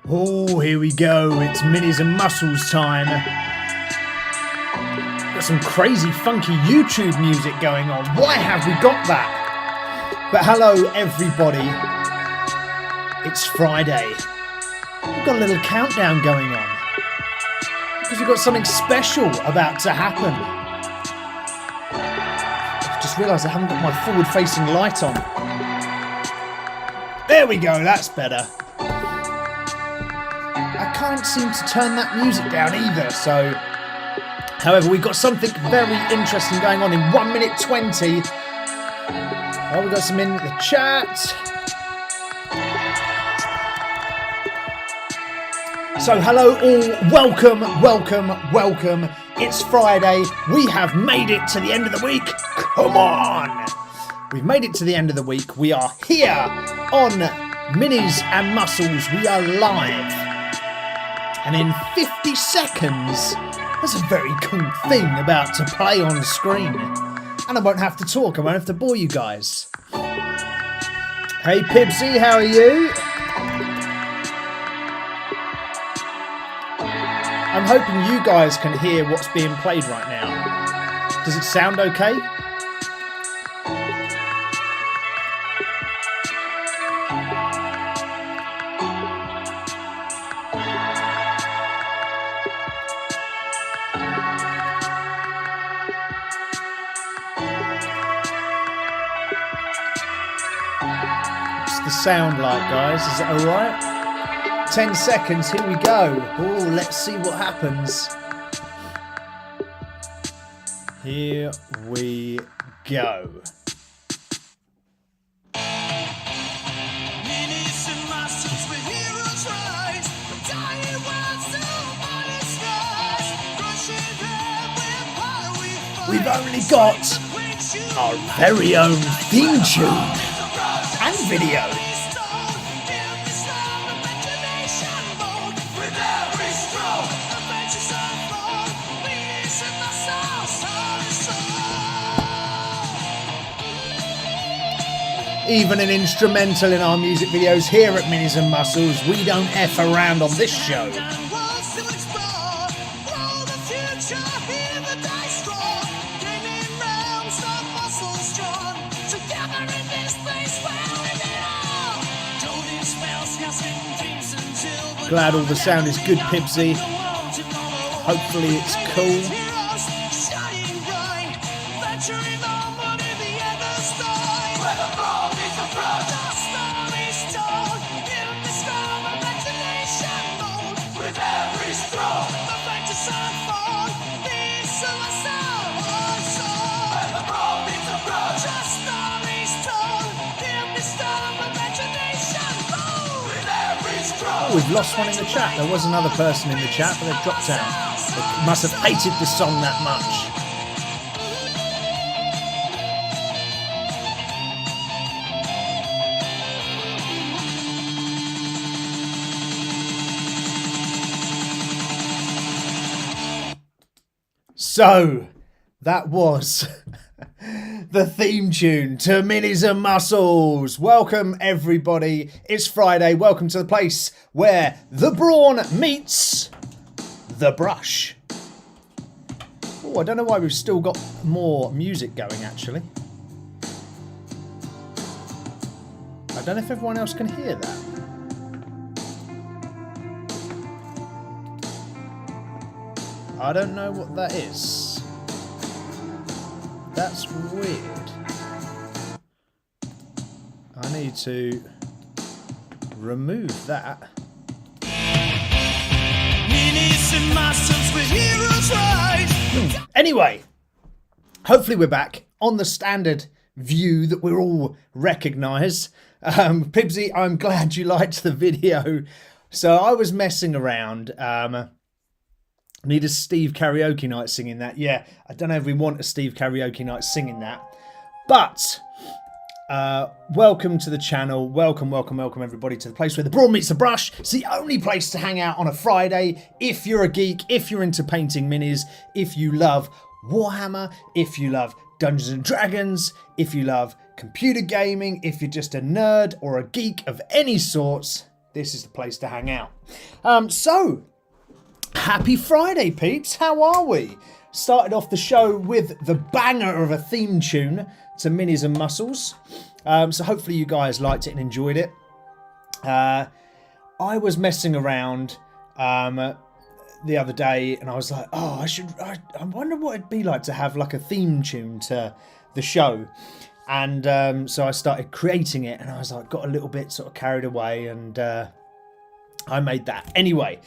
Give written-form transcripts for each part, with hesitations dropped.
Oh, here we go. It's Minis and Muscles time. Got some crazy, funky YouTube music going on. Why have we got that? But hello, everybody. It's Friday. We've got a little countdown going on because we've got something special about to happen. I've just realised I haven't got my forward-facing light on. There we go. That's better. I can't seem to turn that music down either, so... However, we've got something very interesting going on in 1 minute 20. Oh, we've got some in the chat. So, hello all. Welcome, welcome, welcome. It's Friday. We have made it to the end of the week. Come on! We've made it to the end of the week. We are here on Minis and Muscles. We are live. And in 50 seconds, there's a very cool thing about to play on the screen. And I won't have to talk, I won't have to bore you guys. Hey Pibsy, how are you? I'm hoping you guys can hear what's being played right now. Does it sound okay? Sound like, guys? Is it alright? 10 seconds, here we go. Oh, let's see what happens. Here we go. We've only got our very own theme tune and video. Even an instrumental in our music videos here at Minis and Muscles. We don't F around on this show. Glad all the sound is good, Pibsy. Hopefully it's cool. Oh, we've lost one in the chat. There was another person in the chat, but they've dropped out. They must have hated the song that much. So, that was the theme tune to Minis and Muscles. Welcome, everybody. It's Friday. Welcome to the place where the brawn meets the brush. Oh, I don't know why we've still got more music going, actually. I don't know if everyone else can hear that. I don't know what that is. That's weird. I need to remove that. Anyway, hopefully we're back on the standard view that we're all recognise. Pibsy, I'm glad you liked the video. So I was messing around. Need a Steve karaoke night singing that. Yeah, I don't know if we want a Steve karaoke night singing that. But, welcome to the channel. Welcome, welcome, welcome everybody to the place where the brawn meets the brush. It's the only place to hang out on a Friday. If you're a geek, if you're into painting minis, if you love Warhammer, if you love Dungeons and Dragons, if you love computer gaming, if you're just a nerd or a geek of any sorts, this is the place to hang out. So, happy Friday, peeps. How are we? Started off the show with the banger of a theme tune to Minis-N-Muscles. So hopefully you guys liked it and enjoyed it. I was messing around the other day and I was like, oh, I wonder what it'd be like to have like a theme tune to the show. And so I started creating it and I was like, got a little bit sort of carried away and I made that. Anyway,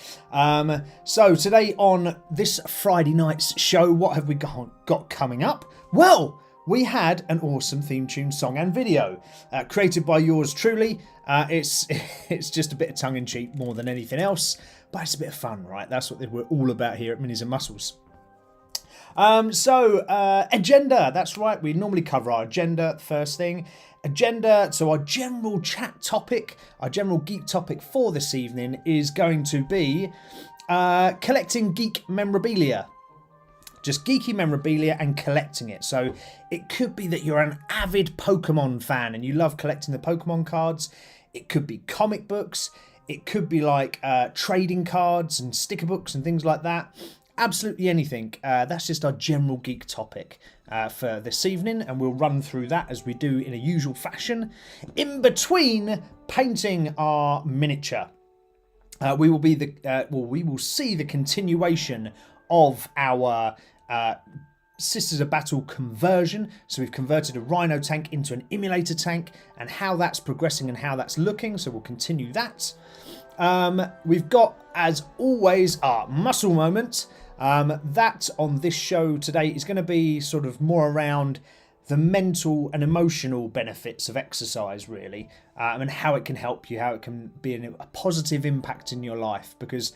so today on this Friday night's show, what have we got coming up? Well, we had an awesome theme tune song and video created by yours truly. It's just a bit of tongue-in-cheek more than anything else, but it's a bit of fun, right? That's what we're all about here at Minis-N-Muscles. Agenda, that's right. We normally cover our agenda first thing. Agenda, so our general chat topic, our general geek topic for this evening is going to be collecting geek memorabilia. Just geeky memorabilia and collecting it. So it could be that you're an avid Pokemon fan and you love collecting the Pokemon cards. It could be comic books. It could be like trading cards and sticker books and things like that. Absolutely anything. That's just our general geek topic for this evening, and we'll run through that as we do in a usual fashion. In between painting our miniature, we will see the continuation of our Sisters of Battle conversion. So we've converted a Rhino tank into an emulator tank, and how that's progressing and how that's looking. So we'll continue that. We've got, as always, our muscle moment. That on this show today is going to be sort of more around the mental and emotional benefits of exercise, really, and how it can help you, how it can be a positive impact in your life. Because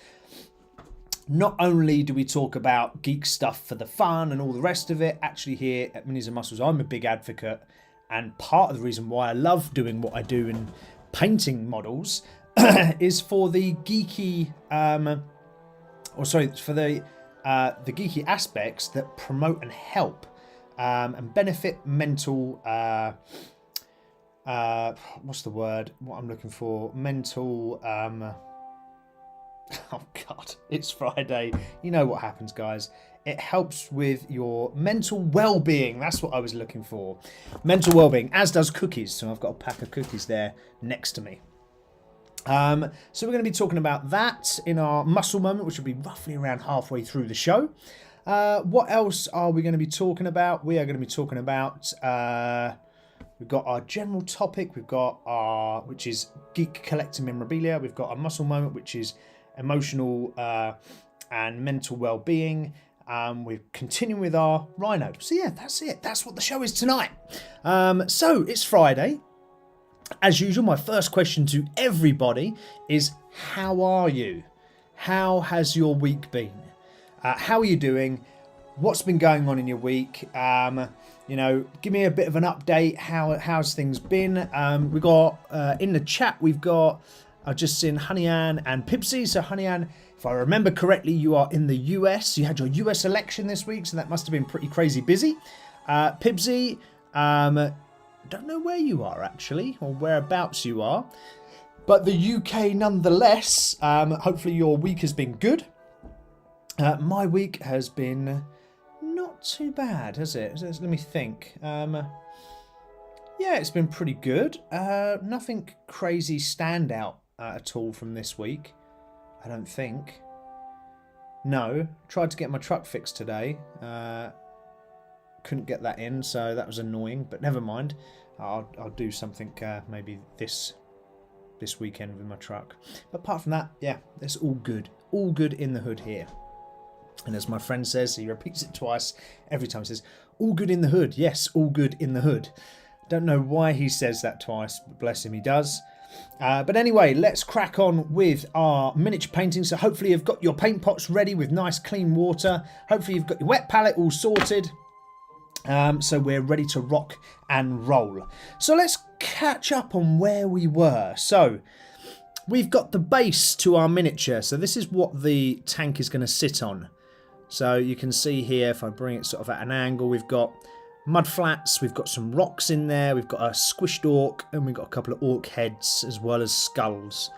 not only do we talk about geek stuff for the fun and all the rest of it, actually here at Minis-N-Muscles, I'm a big advocate, and part of the reason why I love doing what I do in painting models is for the geeky, for the geeky aspects that promote and help and benefit mental. What's the word? What I'm looking for? Mental. Oh God, it's Friday. You know what happens, guys. It helps with your mental well-being. That's what I was looking for. Mental well-being, as does cookies. So I've got a pack of cookies there next to me. So we're going to be talking about that in our muscle moment, which will be roughly around halfway through the show. What else are we going to be talking about? We are going to be talking about, we've got our general topic, we've got our, which is geek collecting memorabilia. We've got our muscle moment, which is emotional and mental well-being. We're continuing with our Rhino. So yeah, that's it. That's what the show is tonight. So it's Friday. As usual, my first question to everybody is, how are you? How has your week been? How are you doing? What's been going on in your week? You know, give me a bit of an update. How's things been? We got in the chat, we've got, I've just seen Honey-Ann and Pibsy. So Honey-Ann, if I remember correctly, you are in the US. You had your US election this week, so that must have been pretty crazy busy. Pibsy, don't know where you are actually, or whereabouts you are, but the UK nonetheless. Hopefully your week has been good. My week has been not too bad, has it? Let me think. Yeah, it's been pretty good. Nothing crazy standout at all from this week, I don't think. No, tried to get my truck fixed today. Couldn't get that in, so that was annoying, but never mind. I'll do something maybe this weekend with my truck. But apart from that, yeah, it's all good. All good in the hood here. And as my friend says, he repeats it twice every time. He says, all good in the hood. Yes, all good in the hood. Don't know why he says that twice, but bless him, he does. But anyway, let's crack on with our miniature painting. So hopefully you've got your paint pots ready with nice clean water. Hopefully you've got your wet palette all sorted. So we're ready to rock and roll. So let's catch up on where we were. So we've got the base to our miniature. So this is what the tank is going to sit on. So you can see here, if I bring it sort of at an angle, we've got mud flats, we've got some rocks in there, we've got a squished orc, and we've got a couple of orc heads as well as skulls.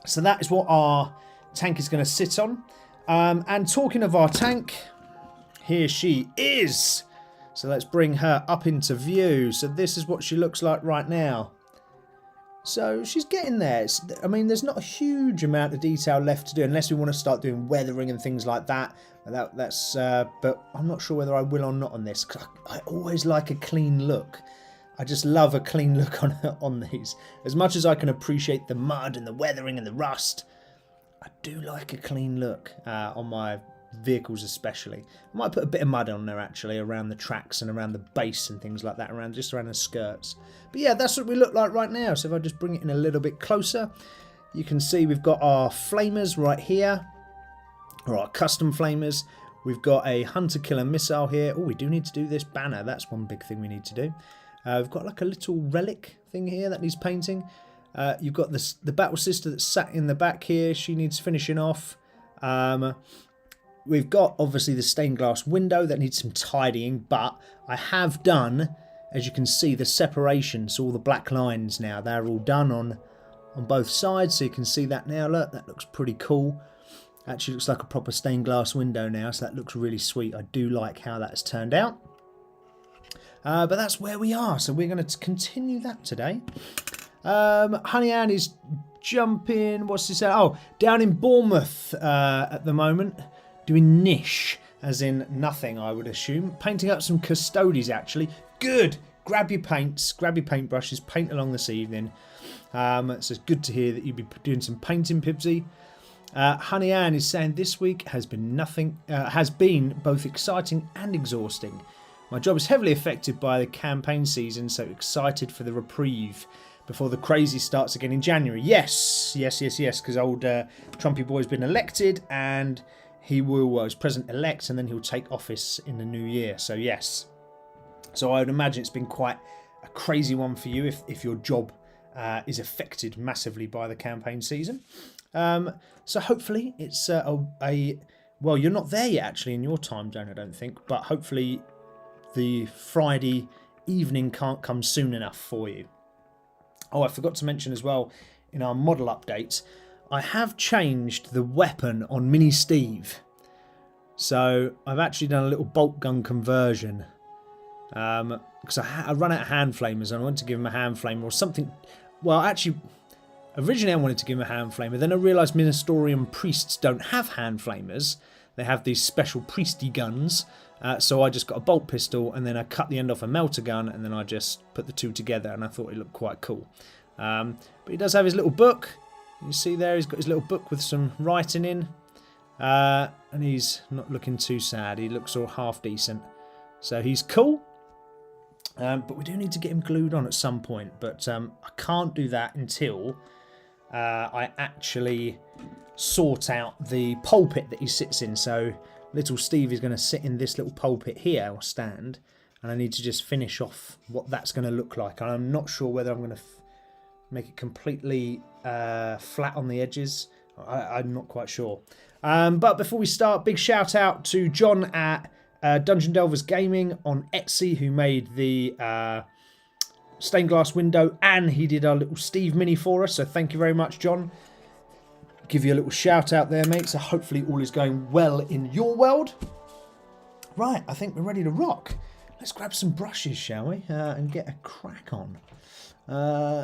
So that is what our tank is going to sit on. And talking of our tank, here she is. So let's bring her up into view. So this is what she looks like right now. So she's getting there. I mean, there's not a huge amount of detail left to do unless we want to start doing weathering and things like that. But I'm not sure whether I will or not on this. 'Cause I always like a clean look. I just love a clean look on these. As much as I can appreciate the mud and the weathering and the rust, I do like a clean look on my vehicles especially. I might put a bit of mud on there actually around the tracks and around the base and things like that, just around the skirts. But yeah, that's what we look like right now. So if I just bring it in a little bit closer, you can see we've got our flamers right here, or our custom flamers. We've got a hunter killer missile here. Oh, we do need to do this banner. That's one big thing we need to do. We've got like a little relic thing here that needs painting. You've got the battle sister that's sat in the back here. She needs finishing off. We've got obviously the stained glass window that needs some tidying, but I have done, as you can see, the separation. So all the black lines now, they're all done on both sides. So you can see that now. Look, that looks pretty cool. Actually looks like a proper stained glass window now, so that looks really sweet. I do like how that's turned out. But that's where we are, so we're going to continue that today. Honey Ann is jumping, what's this? Oh, down in Bournemouth at the moment, doing niche, as in nothing, I would assume. Painting up some custodies, actually. Good! Grab your paints, grab your paintbrushes, paint along this evening. So it's good to hear that you'll be doing some painting, Pibsy. Honey Ann is saying this week has been both exciting and exhausting. My job is heavily affected by the campaign season, so excited for the reprieve before the crazy starts again in January. Yes, because old Trumpy boy's been elected and he was president-elect and then he'll take office in the new year. So yes. So I would imagine it's been quite a crazy one for you if your job is affected massively by the campaign season. So hopefully it's well, you're not there yet actually in your time zone, I don't think, but hopefully the Friday evening can't come soon enough for you. Oh, I forgot to mention as well, in our model updates, I have changed the weapon on Mini Steve. So I've actually done a little bolt gun conversion. Because I run out of hand flamers and I want to give him a hand flamer or something. Well, actually, originally I wanted to give him a hand flamer. Then I realised Ministorian priests don't have hand flamers. They have these special priesty guns. So I just got a bolt pistol and then I cut the end off a melter gun and then I just put the two together and I thought it looked quite cool. But he does have his little book. You see there, he's got his little book with some writing in. And he's not looking too sad. He looks all half decent. So he's cool. But we do need to get him glued on at some point. But I can't do that until I actually sort out the pulpit that he sits in. So little Steve is going to sit in this little pulpit here, or stand, and I need to just finish off what that's going to look like. And I'm not sure whether I'm going to make it completely flat on the edges. I'm not quite sure. But before we start, big shout out to John at Dungeon Delvers Gaming on Etsy, who made the stained glass window, and he did our little Steve mini for us. So thank you very much, John. Give you a little shout out there, mate. So hopefully all is going well in your world. Right, I think we're ready to rock. Let's grab some brushes, shall we? And get a crack on.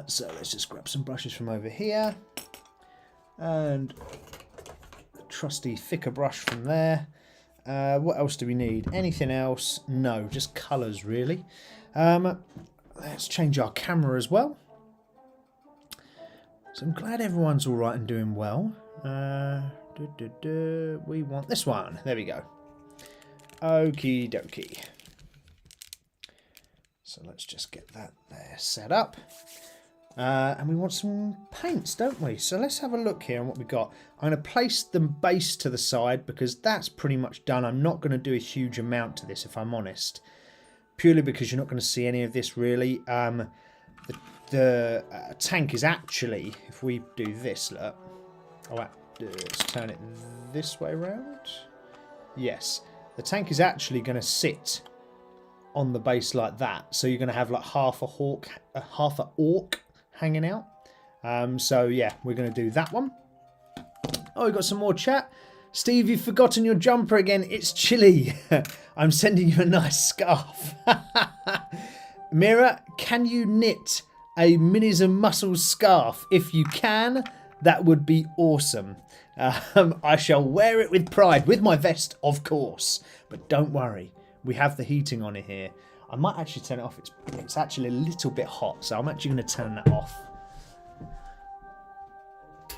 So let's just grab some brushes from over here. And a trusty thicker brush from there. What else do we need? Anything else? No, just colours really. Let's change our camera as well. So I'm glad everyone's all right and doing well. We want this one. There we go. Okie dokie. So let's just get that there set up. And we want some paints, don't we? So let's have a look here on what we've got. I'm going to place the base to the side because that's pretty much done. I'm not going to do a huge amount to this, if I'm honest. Purely because you're not going to see any of this, really. The tank is actually, if we do this, look. Oh, let's turn it this way around. Yes. The tank is actually going to sit on the base like that. So you're going to have like half a orc hanging out. So yeah, we're going to do that one. Oh, we got some more chat. Steve, you've forgotten your jumper again. It's chilly. I'm sending you a nice scarf. Mira, can you knit a Minis-N-Muscles scarf? If you can, that would be awesome. I shall wear it with pride, with my vest, of course. But don't worry, we have the heating on it here. I might actually turn it off. It's actually a little bit hot, so I'm actually going to turn that off.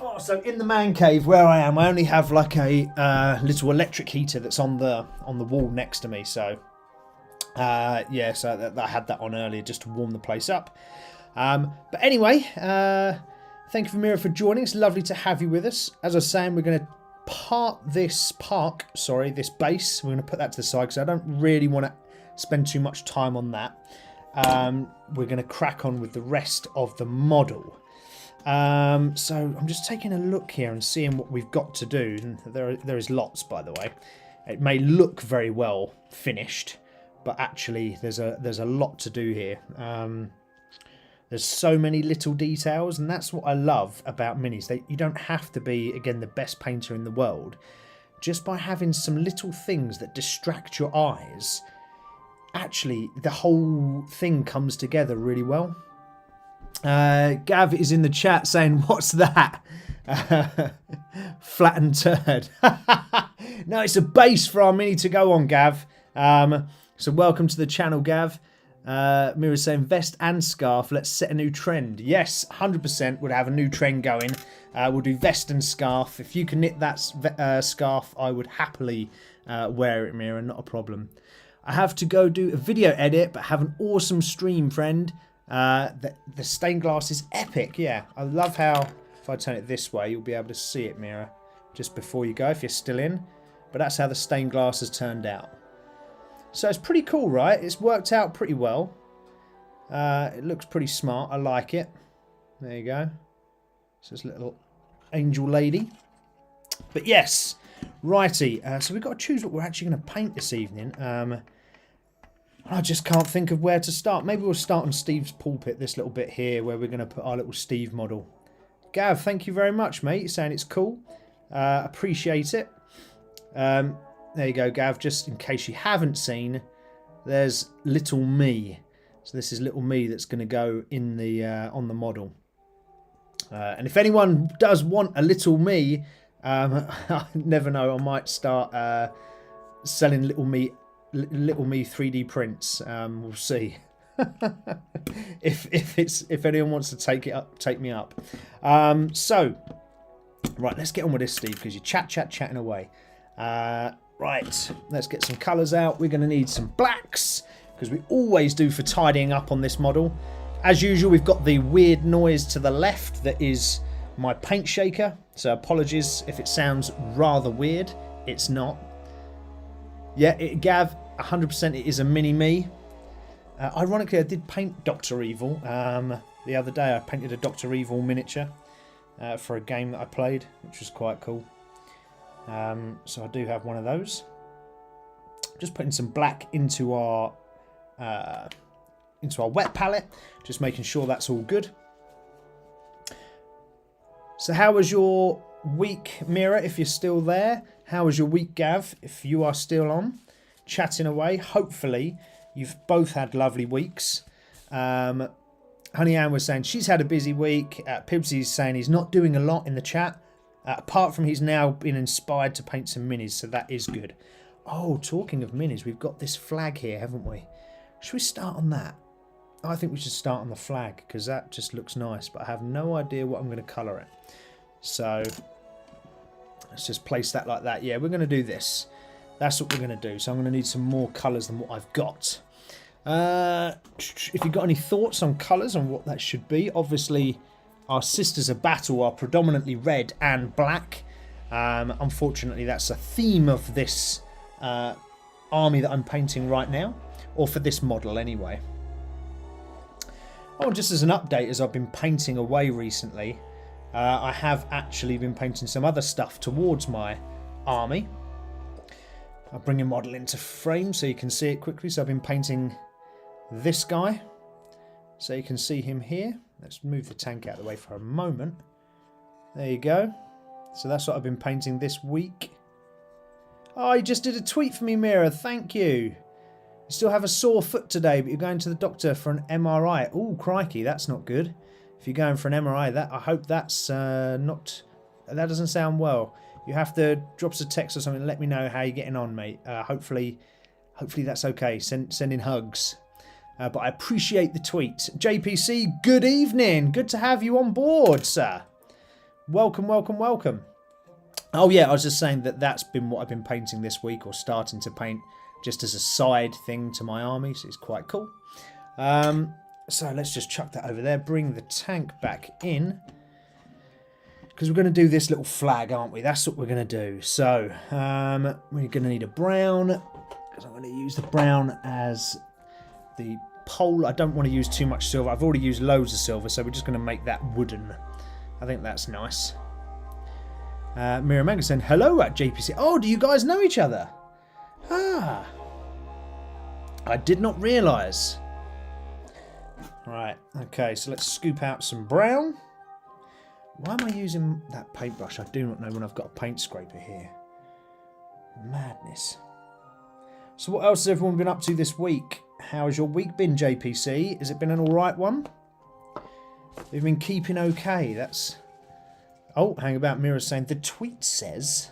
Oh, so in the man cave where I am, I only have like a little electric heater that's on the wall next to me. So yeah, so I had that on earlier just to warm the place up. But anyway, thank you, Mira, for joining. It's lovely to have you with us. As I was saying, we're going to this base. We're going to put that to the side because I don't really want to spend too much time on that. We're going to crack on with the rest of the model. So I'm just taking a look here and seeing what we've got to do. And there is lots, by the way. It may look very well finished, but actually there's a lot to do here. There's so many little details, and that's what I love about minis. You don't have to be, again, the best painter in the world. Just by having some little things that distract your eyes, actually the whole thing comes together really well. Gav is in the chat saying, what's that? Flattened turd. No, it's a base for our mini to go on, Gav. So welcome to the channel, Gav. Mira's saying vest and scarf, let's set a new trend. Yes, 100% would have a new trend going. We'll do vest and scarf. If you can knit that scarf, I would happily wear it, Mira, not a problem. I have to go do a video edit, but have an awesome stream, friend. The stained glass is epic. Yeah, I love how, if I turn it this way, you'll be able to see it, Mira, just before you go, if you're still in. But that's how the stained glass has turned out. So it's pretty cool, right? It's worked out pretty well. It looks pretty smart. I like it. There you go. It's this little angel lady. But yes, righty. So we've got to choose what we're actually going to paint this evening. I just can't think of where to start. Maybe we'll start on Steve's pulpit, this little bit here, where we're going to put our little Steve model. Gav, thank you very much, mate. You're saying it's cool. Appreciate it. There you go, Gav. Just in case you haven't seen, there's little me. So this is little me that's going to go in the on the model. And if anyone does want a little me, I never know. I might start selling little me 3D prints. We'll see. if anyone wants to take me up. So right, let's get on with this, Steve, because you're chatting away. Right, let's get some colours out. We're going to need some blacks, because we always do for tidying up on this model. As usual, we've got the weird noise to the left that is my paint shaker. So apologies if it sounds rather weird. It's not. Yeah, Gav, 100% it is a mini-me. Ironically, I did paint Dr. Evil. The other day I painted a Dr. Evil miniature for a game that I played, which was quite cool. So I do have one of those. Just putting some black into our wet palette, just making sure that's all good. So how was your week, Mira, if you're still there? How was your week, Gav, if you are still on, chatting away? Hopefully you've both had lovely weeks. Honey Ann was saying she's had a busy week. Pibsy's saying he's not doing a lot in the chat. Apart from he's now been inspired to paint some minis, so that is good. Oh, talking of minis, we've got this flag here, haven't we? Should we start on that? I think we should start on the flag, because that just looks nice, but I have no idea what I'm going to colour it. So let's just place that like that. Yeah, we're going to do this. That's what we're going to do. So I'm going to need some more colours than what I've got. If you've got any thoughts on colours and what that should be, obviously our Sisters of Battle are predominantly red and black. Unfortunately, that's a theme of this army that I'm painting right now, or for this model anyway. Oh, just as an update, as I've been painting away recently, I have actually been painting some other stuff towards my army. I'll bring your model into frame so you can see it quickly. So I've been painting this guy. So you can see him here. Let's move the tank out of the way for a moment. There you go. So that's what I've been painting this week. Oh, you just did a tweet for me, Mira. Thank you. You still have a sore foot today, but you're going to the doctor for an MRI. Oh, crikey, that's not good. If you're going for an MRI, I hope that's not... That doesn't sound well. You have to drop us a text or something and let me know how you're getting on, mate. Hopefully that's okay. Send in hugs. But I appreciate the tweet. JPC, good evening. Good to have you on board, sir. Welcome, welcome, welcome. Oh, yeah, I was just saying that that's been what I've been painting this week, or starting to paint just as a side thing to my army. So it's quite cool. So let's just chuck that over there. Bring the tank back in. Because we're going to do this little flag, aren't we? That's what we're going to do. So, we're going to need a brown. Because I'm going to use the brown as the pole. I don't want to use too much silver. I've already used loads of silver, so we're just going to make that wooden. I think that's nice. Mira Manga saying, hello at JPC. Oh, do you guys know each other? Ah. I did not realise. Right, okay, so let's scoop out some brown. Why am I using that paintbrush? I do not know when I've got a paint scraper here. Madness. So what else has everyone been up to this week? How has your week been, JPC? Has it been an alright one? We've been keeping okay. That's... Oh, hang about, Mira's saying, the tweet says...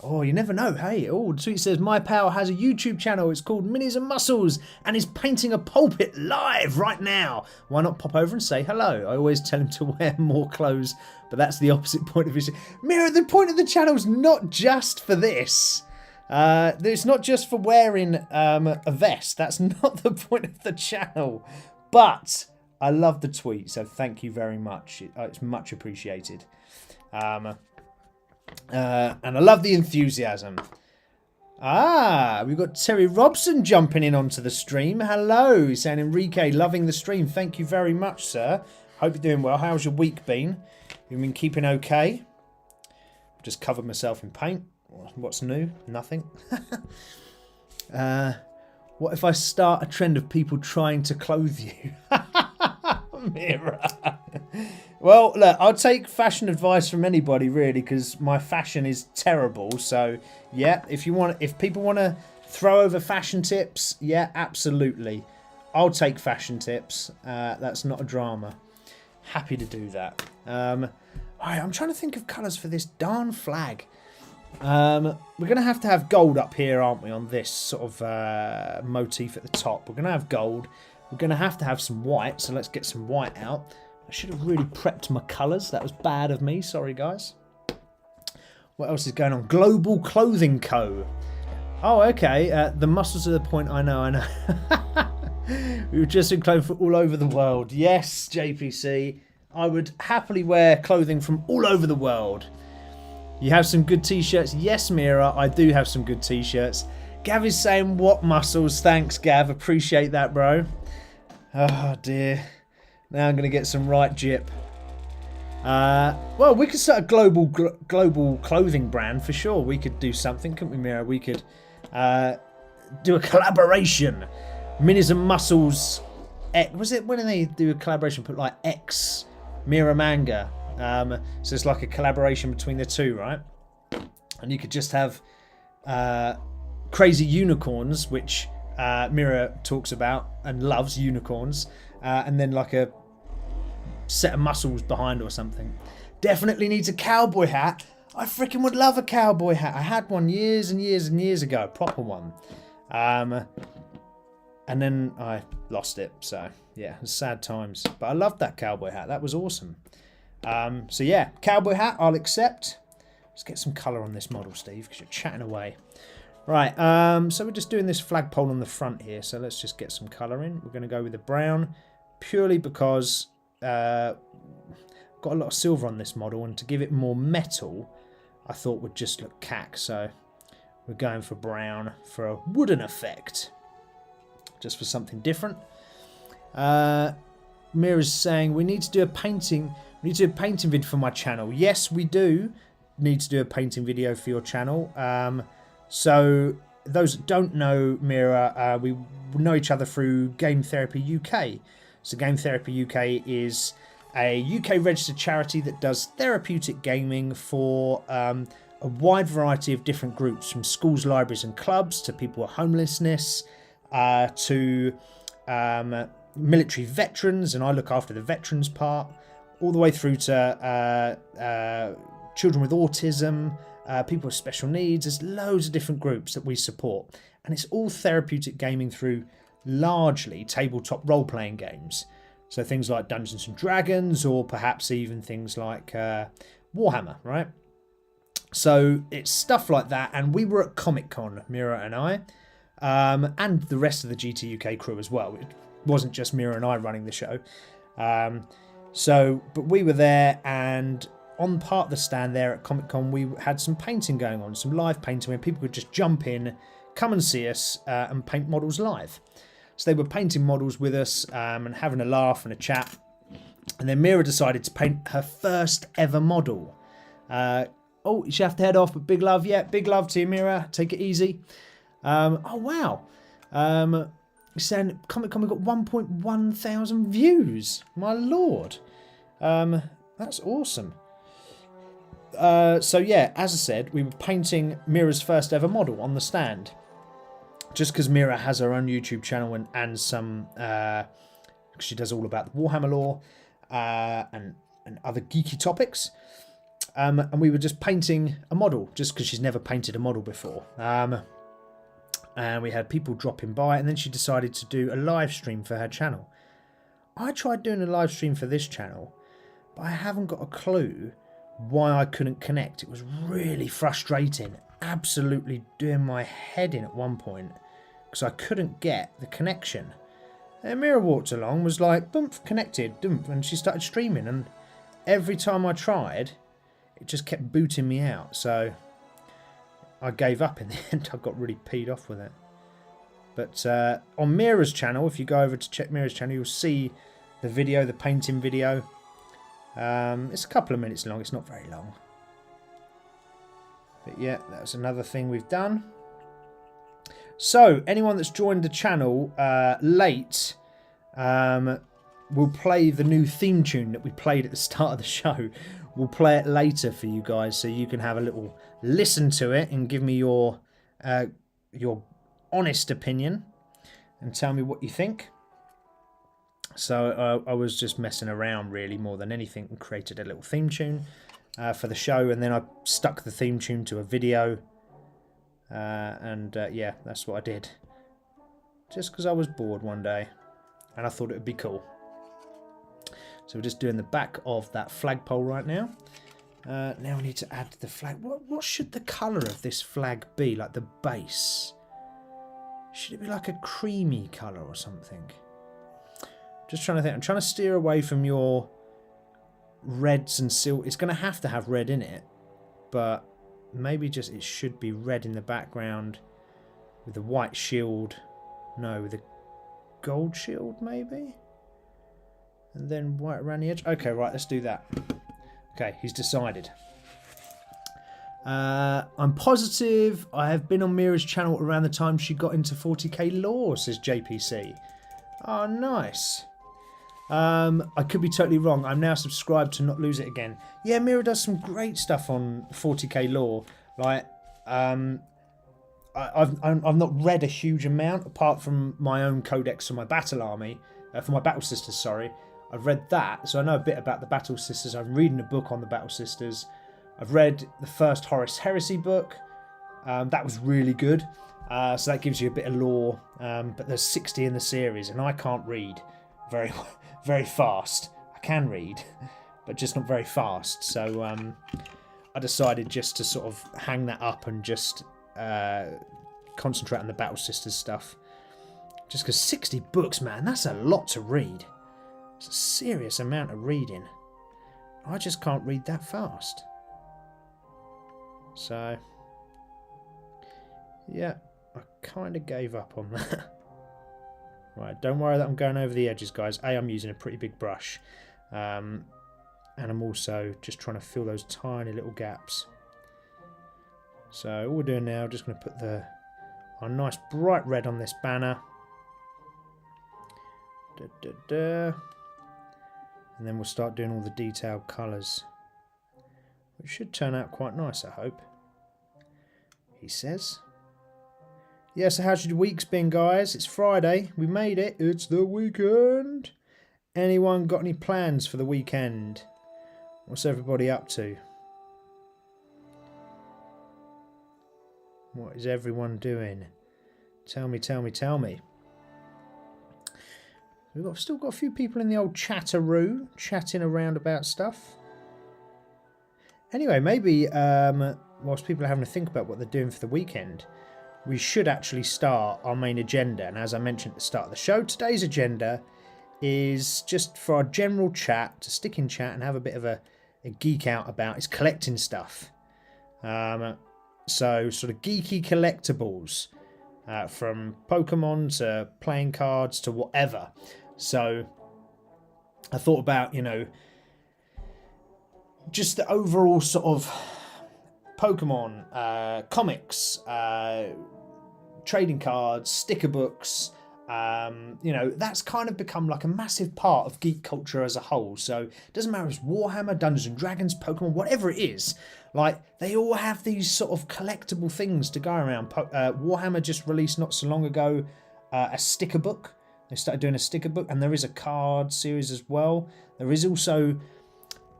Oh, you never know, hey. Oh, the tweet says, My Pal has a YouTube channel. It's called Minis-N-Muscles, and he's painting a pulpit live right now. Why not pop over and say hello? I always tell him to wear more clothes, but that's the opposite point of his... Mira, the point of the channel's not just for this. It's not just for wearing a vest. That's not the point of the channel. But I love the tweet, so thank you very much. It's much appreciated. And I love the enthusiasm. Ah, we've got Terry Robson jumping in onto the stream. Hello, he's saying, Enrique, loving the stream. Thank you very much, sir. Hope you're doing well. How's your week been? You've been keeping okay? Just covered myself in paint. What's new? Nothing. What if I start a trend of people trying to clothe you? Mira. Well, look, I'll take fashion advice from anybody, really, because my fashion is terrible. So, yeah, if people want to throw over fashion tips, yeah, absolutely. I'll take fashion tips. That's not a drama. Happy to do that. Alright, I'm trying to think of colours for this darn flag. We're going to have gold up here, aren't we, on this sort of motif at the top. We're going to have gold. We're going to have some white, so let's get some white out. I should have really prepped my colours. That was bad of me. Sorry, guys. What else is going on? Global Clothing Co. Oh, okay. The muscles are the point. I know. We've just been clothed for all over the world. Yes, JPC. I would happily wear clothing from all over the world. You have some good t-shirts. Yes, Mira, I do have some good t-shirts. Gav is saying, what muscles? Thanks, Gav. Appreciate that, bro. Oh, dear. Now I'm going to get some right jip. Well, we could start a global clothing brand for sure. We could do something, couldn't we, Mira? We could do a collaboration. Minis-N-Muscles. Was it when they do a collaboration? Put like X Mira Manga. So it's like a collaboration between the two, right? And you could just have crazy unicorns, which Mira talks about and loves unicorns, and then like a set of muscles behind or something. Definitely needs a cowboy hat. I freaking would love a cowboy hat. I had one years and years and years ago, a proper one. And then I lost it. So yeah, it was sad times. But I loved that cowboy hat. That was awesome. So yeah, cowboy hat, I'll accept. Let's get some colour on this model, Steve, because you're chatting away. Right, so we're just doing this flagpole on the front here. So let's just get some colour in. We're going to go with the brown, purely because got a lot of silver on this model, and to give it more metal, I thought would just look cack. So we're going for brown for a wooden effect, just for something different. Mira's saying we need to do a painting. We need to do a painting vid for my channel. Yes, we do. need to do a painting video for your channel. So those that don't know Mira, we know each other through Game Therapy UK. So Game Therapy UK is a UK registered charity that does therapeutic gaming for a wide variety of different groups, from schools, libraries and clubs to people with homelessness, to military veterans, and I look after the veterans part, all the way through to children with autism, people with special needs. There's loads of different groups that we support, and it's all therapeutic gaming through largely tabletop role-playing games. So things like Dungeons and Dragons, or perhaps even things like Warhammer, right? So it's stuff like that. And we were at Comic-Con, Mira and I, and the rest of the GT UK crew as well. It wasn't just Mira and I running the show. But we were there, and on part of the stand there at Comic-Con, we had some painting going on, some live painting where people could just jump in, come and see us, and paint models live. So they were painting models with us, and having a laugh and a chat. And then Mira decided to paint her first ever model. Oh, you should have to head off, but big love. Yeah, big love to you, Mira. Take it easy. Oh, wow. Saying Comic-Con, we've got 1.1 thousand views. My lord. That's awesome. So yeah, as I said, we were painting Mira's first ever model on the stand. Just because Mira has her own YouTube channel and some... she does all about the Warhammer lore and other geeky topics. And we were just painting a model, just because she's never painted a model before. And we had people dropping by, and then she decided to do a live stream for her channel. I tried doing a live stream for this channel, but I haven't got a clue why I couldn't connect. It was really frustrating, absolutely doing my head in at one point, because I couldn't get the connection. And Mira walked along, was like, boom, connected, boom, and she started streaming, and every time I tried, it just kept booting me out. So I gave up in the end. I got really peed off with it. But on Mira's channel, if you go over to check Mira's channel, you'll see the video, the painting video. It's a couple of minutes long. It's not very long. But yeah, that's another thing we've done. So anyone that's joined the channel late, we'll play the new theme tune that we played at the start of the show. We'll play it later for you guys, so you can have a little listen to it and give me your honest opinion and tell me what you think. So I was just messing around really more than anything and created a little theme tune for the show, and then I stuck the theme tune to a video, yeah, that's what I did. Just because I was bored one day and I thought it would be cool. So we're just doing the back of that flagpole right now. Now we need to add the flag. What should the colour of this flag be? Like the base? Should it be like a creamy colour or something? Just trying to think. I'm trying to steer away from your reds and silver. It's going to have red in it. But maybe just it should be red in the background with a white shield. No, with a gold shield maybe? And then white around the edge. Okay, right, let's do that. Okay, he's decided. I'm positive I have been on Mira's channel around the time she got into 40k lore, says JPC. Oh, nice. I could be totally wrong. I'm now subscribed to not lose it again. Yeah, Mira does some great stuff on 40k lore. Like, I've not read a huge amount apart from my own codex for my battle army, for my battle sisters. Sorry, I've read that, so I know a bit about the battle sisters. I'm reading a book on the battle sisters. I've read the first Horus Heresy book. That was really good. So that gives you a bit of lore. But there's 60 in the series, and I can't read very fast. I can read, but just not very fast. So I decided just to sort of hang that up and just concentrate on the Battle Sisters stuff. Just because 60 books, man, that's a lot to read. It's a serious amount of reading. I just can't read that fast. So, yeah, I kind of gave up on that. Right, don't worry that I'm going over the edges, guys. I'm using a pretty big brush. And I'm also just trying to fill those tiny little gaps. So all we're doing now, just going to put our nice bright red on this banner. And then we'll start doing all the detailed colours, which should turn out quite nice, I hope. He says. Yeah, so how's your week's been, guys? It's Friday. We made it. It's the weekend. Anyone got any plans for the weekend? What's everybody up to? What is everyone doing? Tell me, tell me, tell me. We've still got a few people in the old chatteroo chatting around about stuff. Anyway, maybe whilst people are having to think about what they're doing for the weekend, we should actually start our main agenda. And as I mentioned at the start of the show, today's agenda is just for our general chat, to stick in chat and have a bit of a geek out about is collecting stuff. So sort of geeky collectibles, from Pokemon to playing cards to whatever. So I thought about, you know, just the overall sort of Pokemon, comics, trading cards, sticker books. You know, that's kind of become like a massive part of geek culture as a whole. So it doesn't matter if it's Warhammer, Dungeons and Dragons, Pokemon, whatever it is. Like, they all have these sort of collectible things to go around. Warhammer just released not so long ago a sticker book. They started doing a sticker book, and there is a card series as well. There is also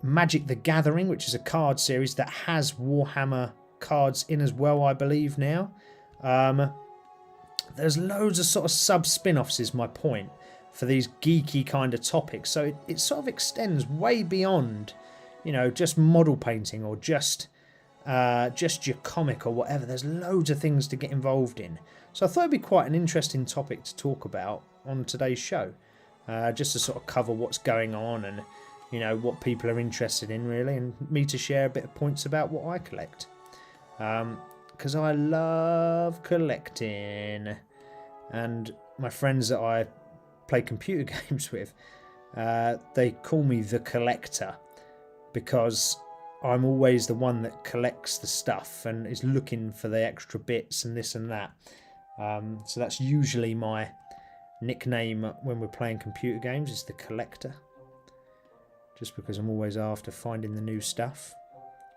Magic the Gathering, which is a card series that has Warhammer cards in as well, I believe now. There's loads of sort of sub-spin-offs is my point for these geeky kind of topics. So it sort of extends way beyond, you know, just model painting or just your comic or whatever. There's loads of things to get involved in. So I thought it'd be quite an interesting topic to talk about on today's show. Just to sort of cover what's going on and, you know, what people are interested in really, and me to share a bit of points about what I collect. Because I love collecting, and my friends that I play computer games with, they call me the collector, because I'm always the one that collects the stuff and is looking for the extra bits and this and that. So that's usually my nickname when we're playing computer games, is the collector, just because I'm always after finding the new stuff.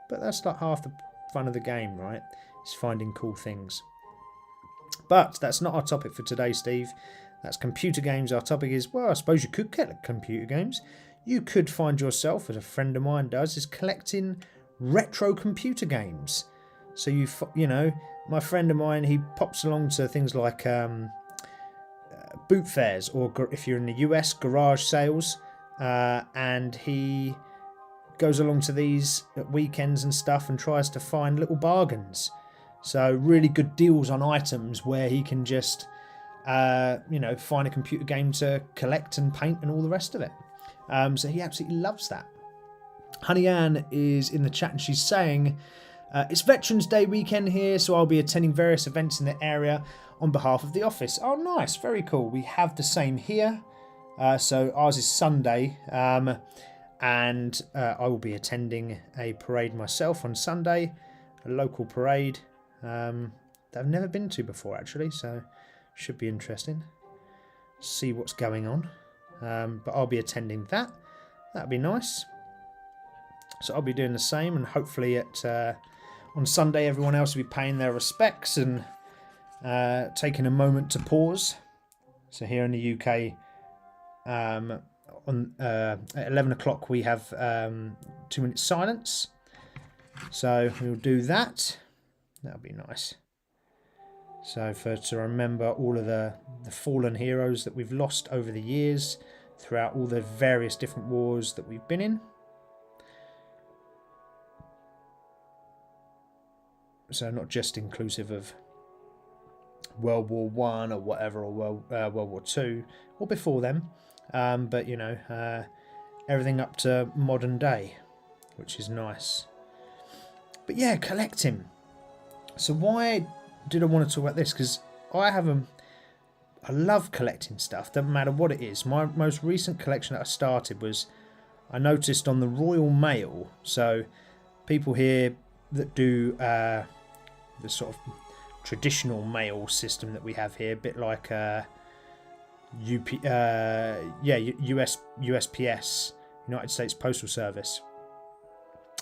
But that's like half the fun of the game, right? Is finding cool things. But that's not our topic for today, Steve. That's computer games. Our topic is, well, I suppose you could collect computer games. You could find yourself, as a friend of mine does, is collecting retro computer games. So you know, my friend of mine, he pops along to things like boot fairs, or if you're in the US, garage sales, and he goes along to these at weekends and stuff and tries to find little bargains. So really good deals on items where he can just, you know, find a computer game to collect and paint and all the rest of it. So he absolutely loves that. Honey Ann is in the chat and she's saying, it's Veterans Day weekend here, so I'll be attending various events in the area on behalf of the office. Oh, nice. Very cool. We have the same here. So ours is Sunday. And I will be attending a parade myself on Sunday, a local parade that I've never been to before actually, so should be interesting. See what's going on, but I'll be attending that. That'd be nice. So I'll be doing the same, and hopefully on Sunday everyone else will be paying their respects and taking a moment to pause. So here in the UK, at 11 o'clock we have 2 minutes silence, so we'll do that. That'll be nice. So to remember all of the fallen heroes that we've lost over the years throughout all the various different wars that we've been in. So not just inclusive of World War One or whatever, or World War Two or before them. But you know, everything up to modern day, which is nice. But yeah, collecting. So why did I want to talk about this? Because I love collecting stuff, doesn't matter what it is. My most recent collection that I started was, I noticed on the Royal Mail, so people here that do the sort of traditional mail system that we have here, a bit like USPS, United States Postal Service.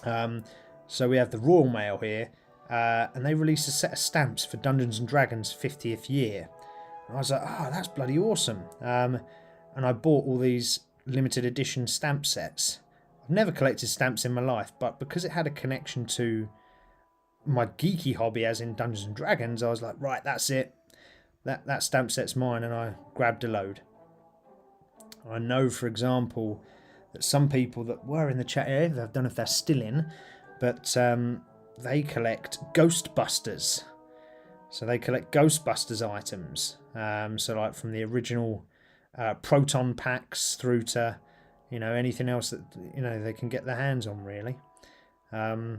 So we have the Royal Mail here, and they released a set of stamps for Dungeons and Dragons 50th year. And I was like, oh, that's bloody awesome. And I bought all these limited edition stamp sets. I've never collected stamps in my life, but because it had a connection to my geeky hobby, as in Dungeons and Dragons, I was like, right, that's it. That stamp set's mine, and I grabbed a load. I know, for example, that some people that were in the chat area, I don't know if they're still in, but they collect Ghostbusters. So they collect Ghostbusters items. So like from the original Proton packs through to, anything else that, they can get their hands on, really. So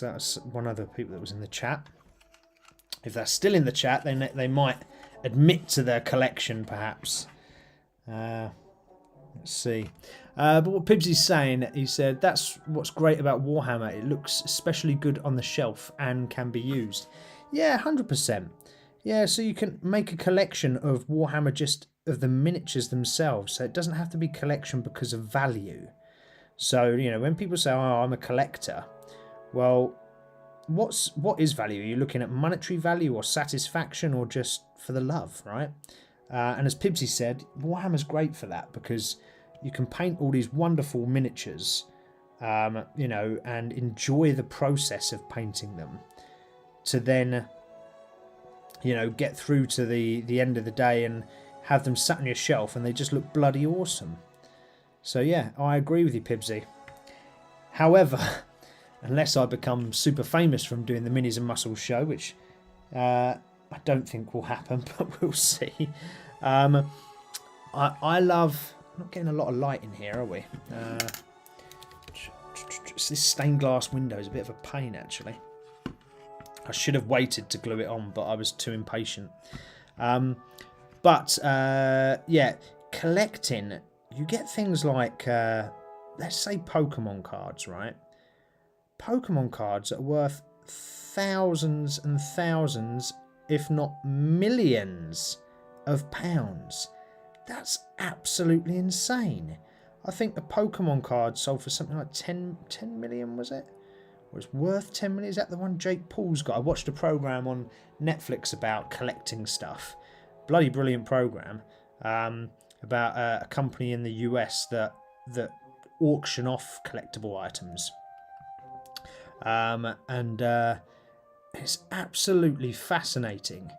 that's one of the people that was in the chat. If they're still in the chat, they might admit to their collection, perhaps. Let's see. But what Pibsy's saying, he said, that's what's great about Warhammer. It looks especially good on the shelf and can be used. Yeah, 100%. Yeah, so you can make a collection of Warhammer just of the miniatures themselves. So it doesn't have to be collection because of value. So, when people say, oh, I'm a collector, well, what is value? Are you looking at monetary value or satisfaction or just for the love, right? And as Pibsy said, Warhammer's great for that because you can paint all these wonderful miniatures, and enjoy the process of painting them to then, get through to the end of the day and have them sat on your shelf and they just look bloody awesome. So yeah, I agree with you, Pibsy. However, unless I become super famous from doing the Minis-N-Muscles show, which I don't think will happen, but we'll see. I love... Not getting a lot of light in here, are we? This stained glass window is a bit of a pain, actually. I should have waited to glue it on, but I was too impatient. Yeah, collecting, you get things like, let's say Pokemon cards, right? Pokemon cards are worth thousands and thousands, if not millions of pounds. That's absolutely insane. I think the Pokemon card sold for something like 10 million, was it? Or it's worth 10 million? Is that the one Jake Paul's got? I watched a program on Netflix about collecting stuff. Bloody brilliant program. About a company in the US that auction off collectible items. It's absolutely fascinating.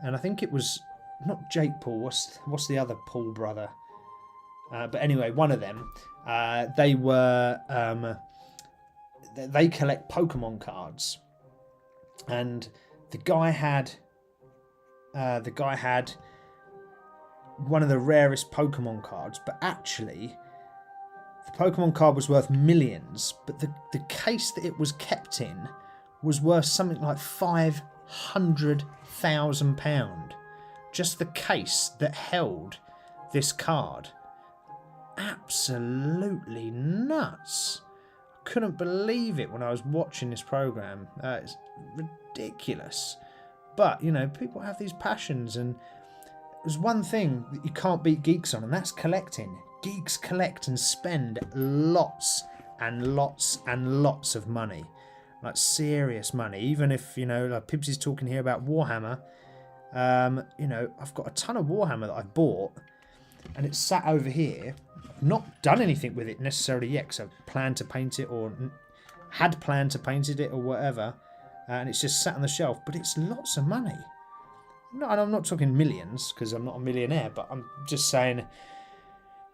And I think it was not Jake Paul. What's the other Paul brother? But anyway, one of them. They collect Pokemon cards, and the guy had one of the rarest Pokemon cards. But actually, the Pokemon card was worth millions. But the case that it was kept in was worth something like £500,000. Just the case that held this card. Absolutely nuts. I couldn't believe it when I was watching this program. It's ridiculous. But, people have these passions, and there's one thing that you can't beat geeks on, and that's collecting. Geeks collect and spend lots and lots and lots of money. Like serious money. Even if, like Pibsy's talking here about Warhammer. I've got a ton of Warhammer that I bought, and it's sat over here. I've not done anything with it necessarily yet, because I've planned to paint it or had planned to paint it or whatever, and it's just sat on the shelf. But it's lots of money. No, and I'm not talking millions because I'm not a millionaire, but I'm just saying,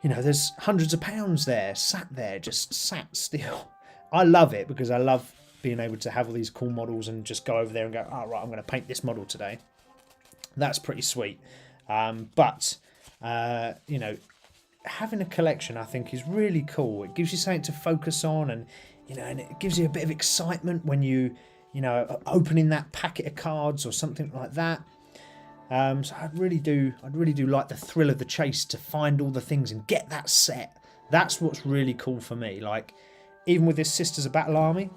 there's hundreds of pounds there, sat still. I love it because I love being able to have all these cool models and just go over there and go, oh, right, I'm going to paint this model today. That's pretty sweet. But having a collection, I think, is really cool. It gives you something to focus on, and and it gives you a bit of excitement when you opening that packet of cards or something like that. So I really do like the thrill of the chase to find all the things and get that set. That's what's really cool for me. Like, even with this Sisters of Battle Army,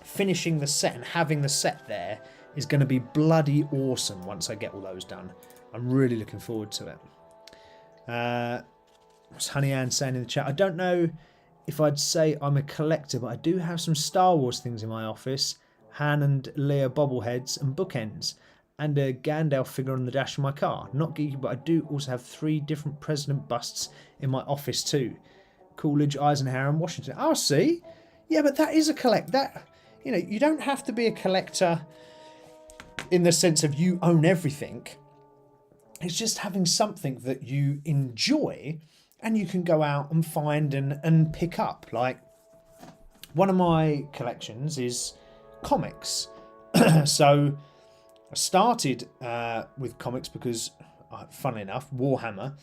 finishing the set and having the set there is going to be bloody awesome once I get all those done. I'm really looking forward to it. What's Honey Ann saying in the chat? I don't know if I'd say I'm a collector, but I do have some Star Wars things in my office. Han and Leia bobbleheads and bookends. And a Gandalf figure on the dash of my car. Not geeky, but I do also have 3 different president busts in my office too. Coolidge, Eisenhower and Washington. Oh, see? Yeah, but that is a collect. That, you know, you don't have to be a collector in the sense of you own everything. It's just having something that you enjoy and you can go out and find and pick up. Like, one of my collections is comics. So I started with comics because, funnily enough, Warhammer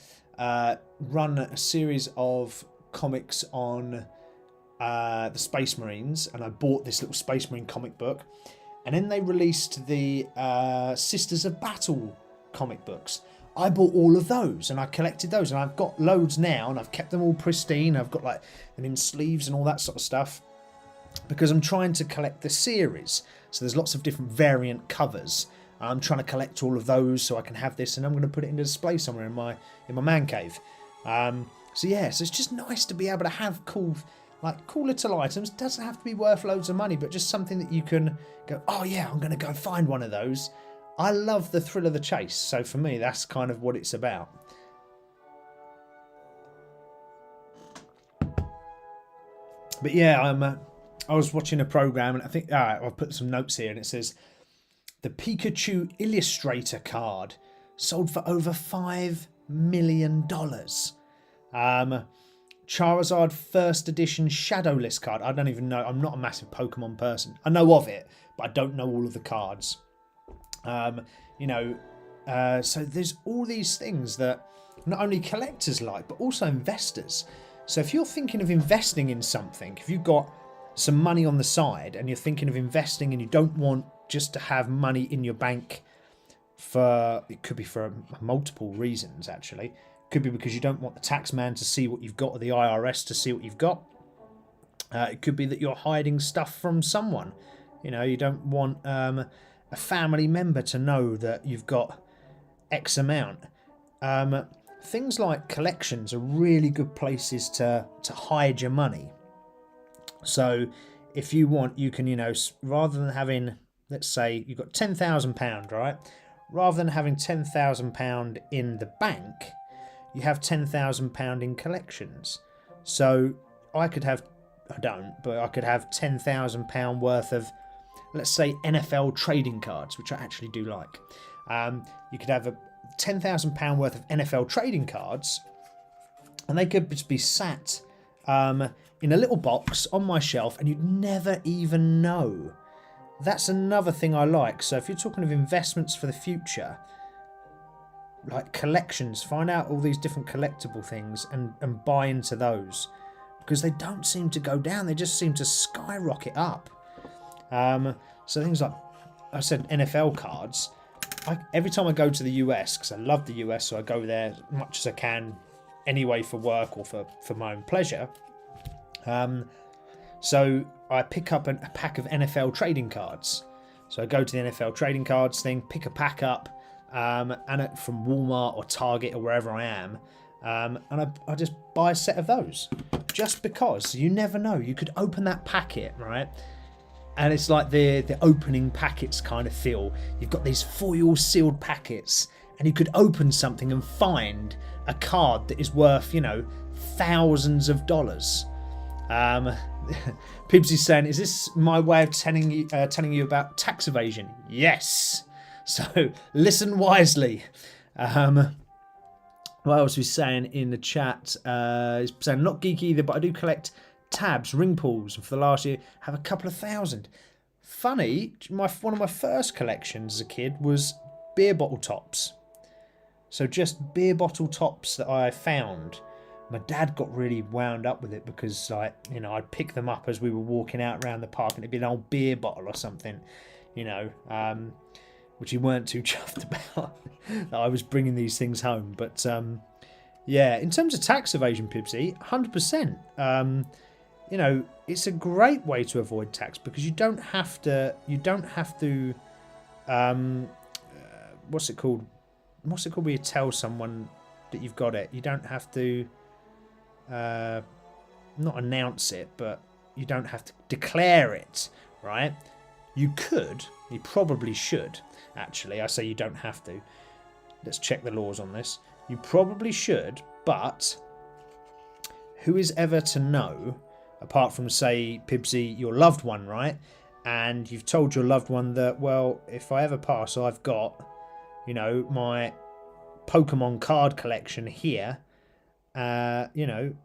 run a series of comics on the Space Marines, and I bought this little Space Marine comic book. And then they released the Sisters of Battle comic books. I bought all of those and I collected those, and I've got loads now and I've kept them all pristine. I've got like them in sleeves and all that sort of stuff because I'm trying to collect the series. So there's lots of different variant covers. I'm trying to collect all of those so I can have this, and I'm going to put it into display somewhere in my man cave. So yeah, so it's just nice to be able to have cool little items. It doesn't have to be worth loads of money, but just something that you can go, oh yeah, I'm going to go find one of those. I love the thrill of the chase, so for me that's kind of what it's about. But yeah, I was watching a program, and I think I've put some notes here, and it says the Pikachu Illustrator card sold for over $5 million. Charizard first edition Shadowless card. I don't even know. I'm not a massive Pokemon person. I know of it, but I don't know all of the cards. So there's all these things that not only collectors like, but also investors. So if you're thinking of investing in something, if you've got some money on the side and you're thinking of investing and you don't want just to have money in your bank it could be for multiple reasons actually. Could be because you don't want the tax man to see what you've got, or the IRS to see what you've got. It could be that you're hiding stuff from someone. You know, you don't want a family member to know that you've got X amount. Things like collections are really good places to hide your money. So if you want, you can, rather than having, let's say you've got £10,000, right? Rather than having £10,000 in the bank, you have £10,000 in collections. So I could have £10,000 worth of, let's say, NFL trading cards, which I actually do like. You could have £10,000 worth of NFL trading cards, and they could just be sat in a little box on my shelf, and you'd never even know. That's another thing I like. So if you're talking of investments for the future, like collections, find out all these different collectible things and buy into those, because they don't seem to go down, they just seem to skyrocket up. So things like I said, NFL cards, every time I go to the US, because I love the US, so I go there as much as I can anyway for work or for my own pleasure. So I pick up a pack of NFL trading cards. So I go to the NFL trading cards thing, pick a pack up, from Walmart or Target or wherever I am, and I just buy a set of those, just because you never know. You could open that packet, right? And it's like the opening packets kind of feel. You've got these foil sealed packets, and you could open something and find a card that is worth, thousands of dollars. Pibsy's saying, is this my way of telling you about tax evasion? Yes. So listen wisely. What else was saying in the chat? He's saying, not geeky either, but I do collect tabs, ring pulls, and for the last year have a couple of thousand. Funny, one of my first collections as a kid was beer bottle tops. So just beer bottle tops that I found. My dad got really wound up with it because, I'd pick them up as we were walking out around the park, and it'd be an old beer bottle or something, which he weren't too chuffed about that I was bringing these things home. But yeah, in terms of tax evasion, Pibsy, 100%. you know, it's a great way to avoid tax because you don't have to. What's it called? What's it called where you tell someone that you've got it? You don't have to not announce it, but you don't have to declare it, right? You could, you probably should, actually. I say you don't have to. Let's check the laws on this. You probably should, but who is ever to know, apart from, say, Pibsy, your loved one, right? And you've told your loved one that, well, if I ever pass, I've got, you know, my Pokemon card collection here. You know,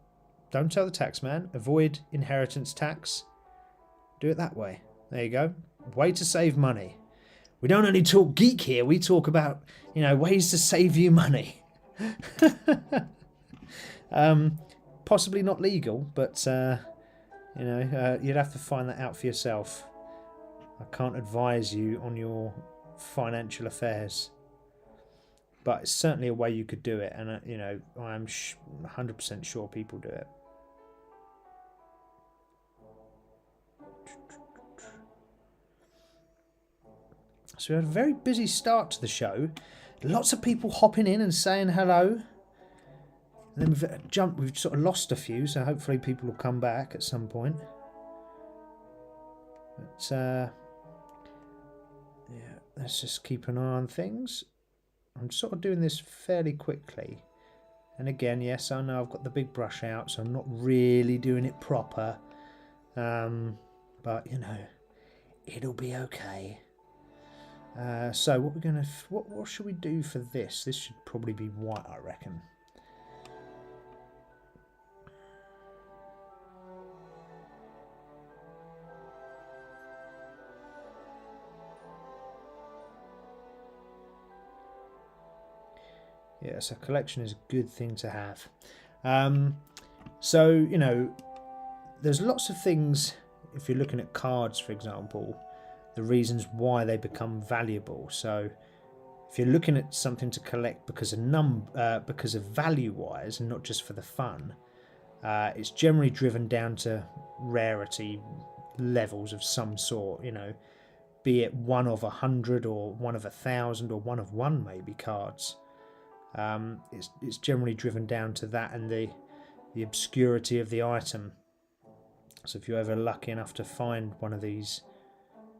don't tell the tax man. Avoid inheritance tax. Do it that way. There you go. Way to save money. We don't only talk geek here. We talk about, you know, ways to save you money. Possibly not legal, but, you know, you'd have to find that out for yourself. I can't advise you on your financial affairs. But it's certainly a way you could do it. And, you know, I'm 100% sure people do it. So we had a very busy start to the show. Lots of people hopping in and saying hello. And then we've sort of lost a few, so hopefully people will come back at some point. But, yeah, let's just keep an eye on things. I'm sort of doing this fairly quickly. And again, yes, I know I've got the big brush out, so I'm not really doing it proper. But, you know, it'll be okay. So what we're gonna, what should we do for this? This should probably be white, I reckon. Yeah, so collection is a good thing to have. So, you know, there's lots of things, if you're looking at cards, for example, the reasons why they become valuable. So if you're looking at something to collect because of value-wise and not just for the fun, it's generally driven down to rarity levels of some sort, you know, be it 1 of 100 or 1 of 1,000 or 1 of 1 maybe cards. It's generally driven down to that and the obscurity of the item. So if you're ever lucky enough to find one of these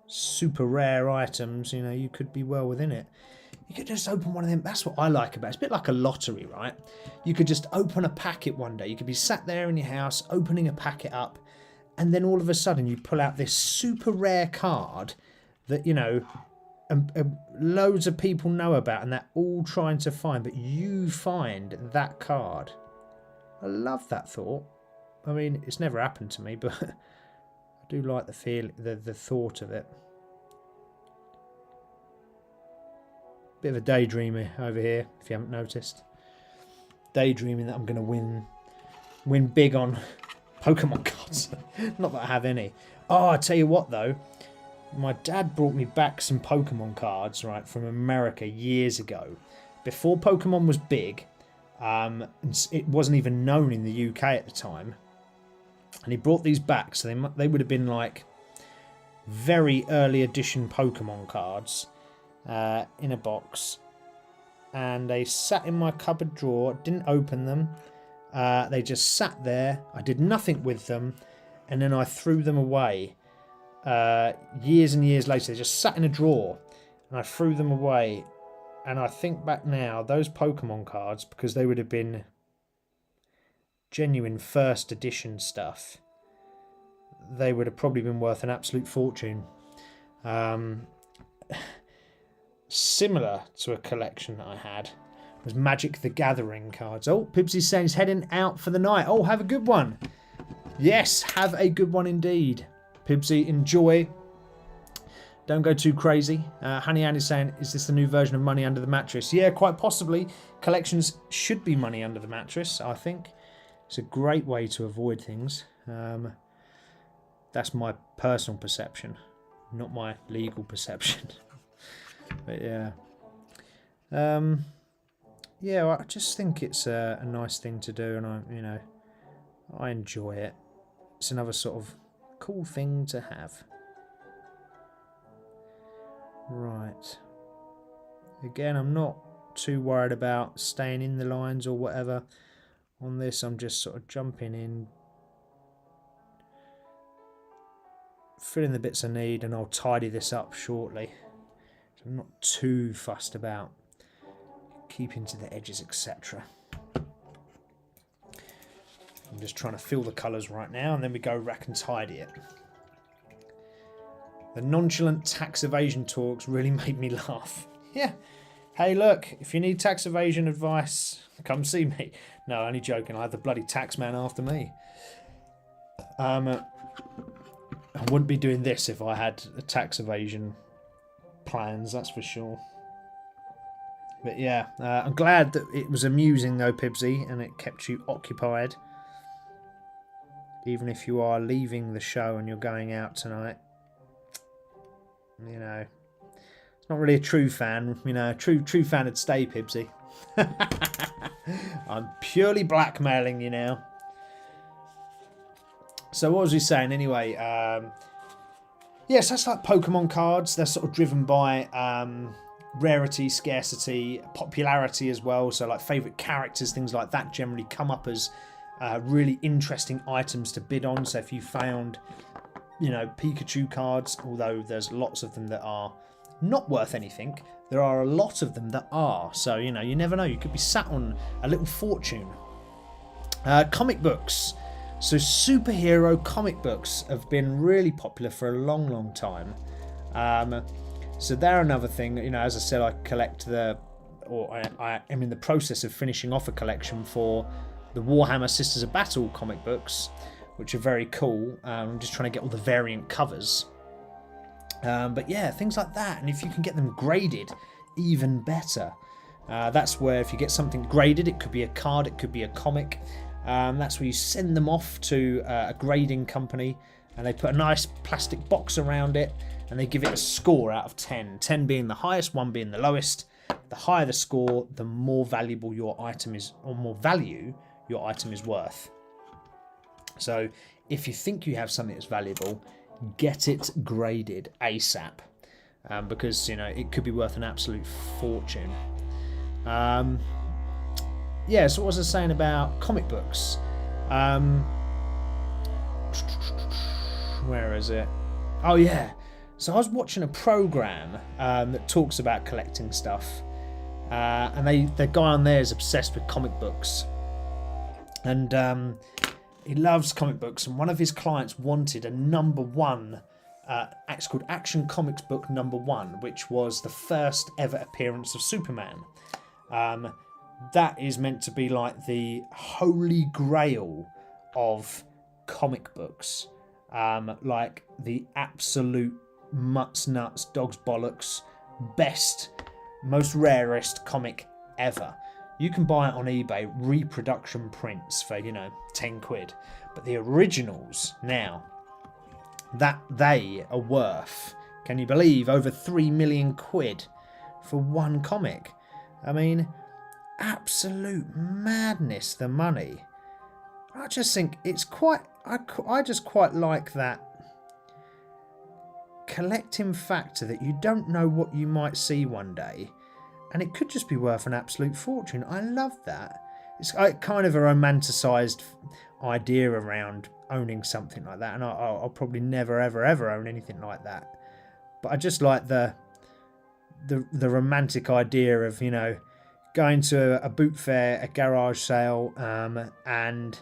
super rare items, you know, you could be well within it. You could just open one of them. That's what I like about it. It's a bit like a lottery, right? You could just open a packet one day. You could be sat there in your house opening a packet up, and then all of a sudden you pull out this super rare card that, you know, loads of people know about and they're all trying to find, but you find that card. I love that thought. I mean, it's never happened to me, but I do like the thought of it. Bit of a daydreamer over here, if you haven't noticed. Daydreaming that I'm going to win big on Pokemon cards. Not that I have any. Oh, I tell you what though. My dad brought me back some Pokemon cards, right, from America years ago. Before Pokemon was big, it wasn't even known in the UK at the time. And he brought these back, so they would have been like very early edition Pokemon cards in a box. And they sat in my cupboard drawer, didn't open them. They just sat there. I did nothing with them. And then I threw them away. Years and years later, they just sat in a drawer and I threw them away. And I think back now, those Pokemon cards, because they would have been genuine first edition stuff, they would have probably been worth an absolute fortune. Similar to a collection that I had was Magic the Gathering cards. Oh, Pibsy's saying he's heading out for the night. Oh, have a good one. Yes, have a good one indeed. Pibsy, enjoy. Don't go too crazy. Honey Ann is saying, is this the new version of Money Under the Mattress? Yeah, quite possibly. Collections should be Money Under the Mattress, I think. It's a great way to avoid things. That's my personal perception, not my legal perception. But yeah. Yeah, I just think it's a nice thing to do, and I enjoy it. It's another sort of cool thing to have. Right. Again, I'm not too worried about staying in the lines or whatever. On this, I'm just sort of jumping in, filling the bits I need, and I'll tidy this up shortly. So I'm not too fussed about keeping to the edges, etc. I'm just trying to fill the colours right now, and then we go rack and tidy it. The nonchalant tax evasion talks really made me laugh. Yeah. Hey, look, if you need tax evasion advice, come see me. No, only joking. I have the bloody tax man after me. I wouldn't be doing this if I had a tax evasion plans, that's for sure. But yeah, I'm glad that it was amusing though, Pibsy, and it kept you occupied. Even if you are leaving the show and you're going out tonight. You know, it's not really a true fan. You know, a true fan would stay, Pibsy. I'm purely blackmailing you now. So what was we saying anyway? Yes, that's like Pokemon cards. They're sort of driven by rarity, scarcity, popularity as well. So like favourite characters, things like that generally come up as really interesting items to bid on. So if you found, you know, Pikachu cards, although there's lots of them that are not worth anything, there are a lot of them that are. So, you know, you never know. You could be sat on a little fortune. Comic books. So superhero comic books have been really popular for a long, long time. So they're another thing. You know, as I said, I collect I am in the process of finishing off a collection for the Warhammer Sisters of Battle comic books, which are very cool. I'm just trying to get all the variant covers. But yeah, things like that. And if you can get them graded, even better. That's where if you get something graded, it could be a card, it could be a comic. That's where you send them off to a grading company, and they put a nice plastic box around it, and they give it a score out of 10. 10 being the highest, 1 being the lowest. The higher the score, the more valuable your item is, or more value your item is worth. So if you think you have something that's valuable, get it graded ASAP, because you know it could be worth an absolute fortune. Yeah, so what was I saying about comic books? Where is it? Oh yeah, so I was watching a program that talks about collecting stuff, and the guy on there is obsessed with comic books, and he loves comic books, and one of his clients wanted a #1. It's called Action Comics Book #1, which was the first ever appearance of Superman. That is meant to be like the holy grail of comic books. Like the absolute mutts, nuts, dogs, bollocks, best, most rarest comic ever. You can buy it on eBay, reproduction prints for, you know, 10 quid. But the originals now, that they are worth, can you believe, over 3 million quid for one comic? I mean, absolute madness, the money. I just think it's quite, I just quite like that collecting factor that you don't know what you might see one day, and it could just be worth an absolute fortune. I love that. It's kind of a romanticised idea around owning something like that, and I'll probably never ever own anything like that. But I just like the romantic idea of, you know, going to a boot fair, a garage sale, and,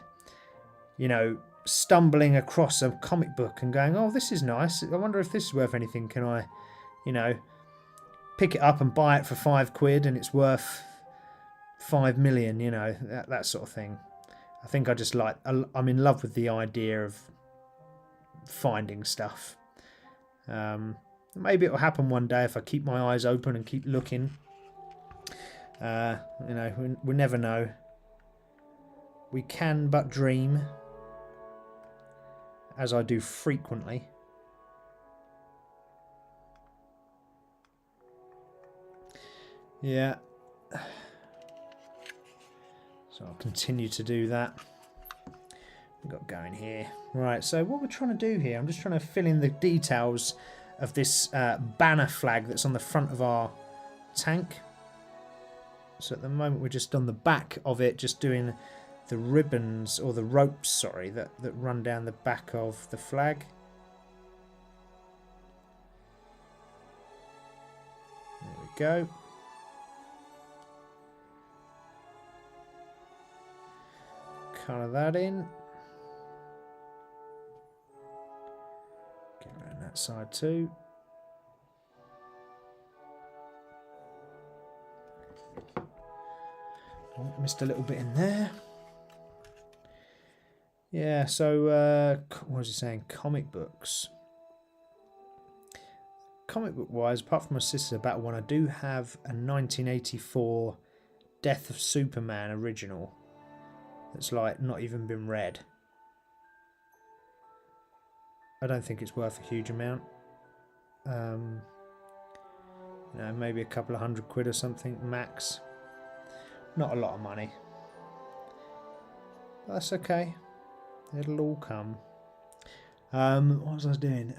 you know, stumbling across a comic book and going, oh, this is nice. I wonder if this is worth anything. Can I, you know, pick it up and buy it for 5 quid and it's worth 5 million, you know, that sort of thing. I think I just like, I'm in love with the idea of finding stuff. Maybe it'll happen one day if I keep my eyes open and keep looking. You know, we never know. We can but dream, as I do frequently. Yeah. So I'll continue to do that. We're got going here? Right, so what we're trying to do here, I'm just trying to fill in the details of this banner flag that's on the front of our tank. So at the moment we're just on the back of it, just doing the ribbons, or the ropes, sorry, that run down the back of the flag. There we go. Colour that in. Get around that side too. Oh, missed a little bit in there. Yeah, so what was he saying? Comic books. Comic book wise, apart from my sister's about one, I do have a 1984 Death of Superman original that's like not even been read. I don't think it's worth a huge amount. You know, maybe a couple of £100 or something max. Not a lot of money. But that's okay. It'll all come. What was I doing?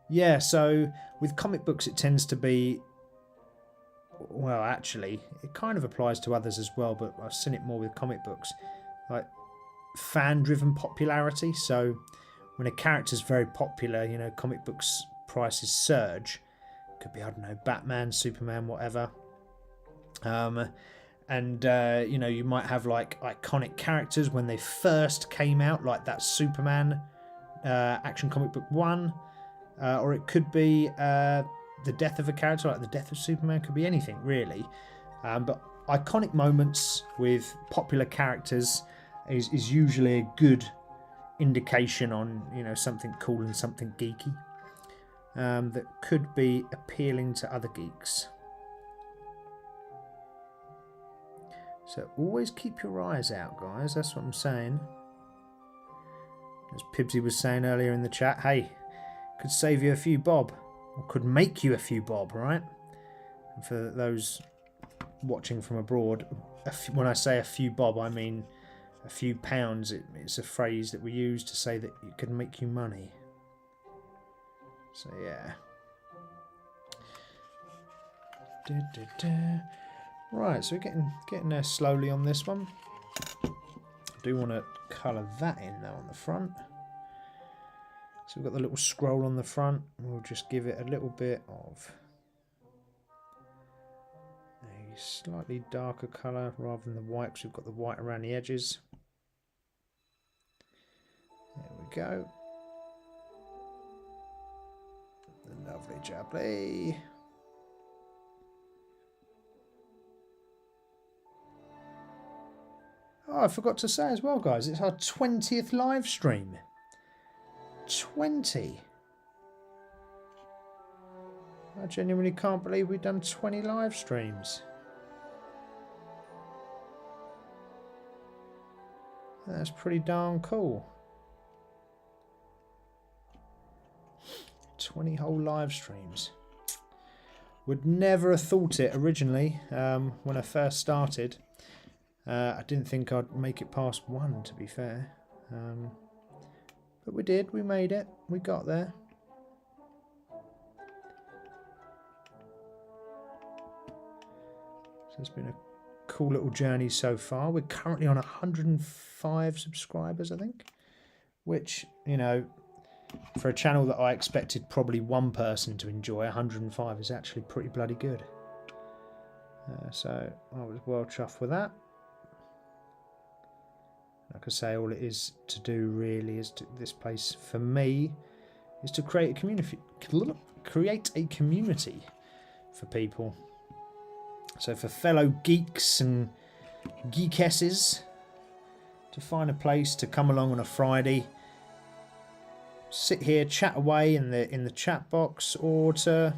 Yeah, so with comic books it tends to be, well, actually it kind of applies to others as well, but I've seen it more with comic books, like fan driven popularity. So when a character's very popular, you know, comic books prices surge. Could be, I don't know, Batman, Superman, whatever. You know, you might have like iconic characters when they first came out, like that Superman Action Comic Book 1, or it could be the death of a character, like the death of Superman. Could be anything really, but iconic moments with popular characters is usually a good indication on, you know, something cool and something geeky that could be appealing to other geeks. So always keep your eyes out, guys. That's what I'm saying. As Pibsy was saying earlier in the chat, hey, could save you a few bob, or could make you a few bob, right? And for those watching from abroad, when I say a few bob, I mean a few pounds. It's a phrase that we use to say that it could make you money. So yeah. Right, so we're getting there slowly on this one. I do want to colour that in though on the front. So we've got the little scroll on the front. We'll just give it a little bit of a slightly darker colour rather than the white, because we've got the white around the edges. There we go. Lovely jubbly. Oh, I forgot to say as well, guys, it's our 20th live stream. 20. I genuinely can't believe we've done 20 live streams. That's pretty darn cool. 20 whole live streams. Would never have thought it originally when I first started. I didn't think I'd make it past 1, to be fair. But we did, we made it, we got there. So it's been a cool little journey so far. We're currently on 105 subscribers, I think. Which, you know, for a channel that I expected probably one person to enjoy, 105 is actually pretty bloody good. So I was well chuffed with that. Like I say, all it is to do really is to, this place for me is to create a community, for people. So for fellow geeks and geekesses, to find a place to come along on a Friday, sit here, chat away in the chat box, or to,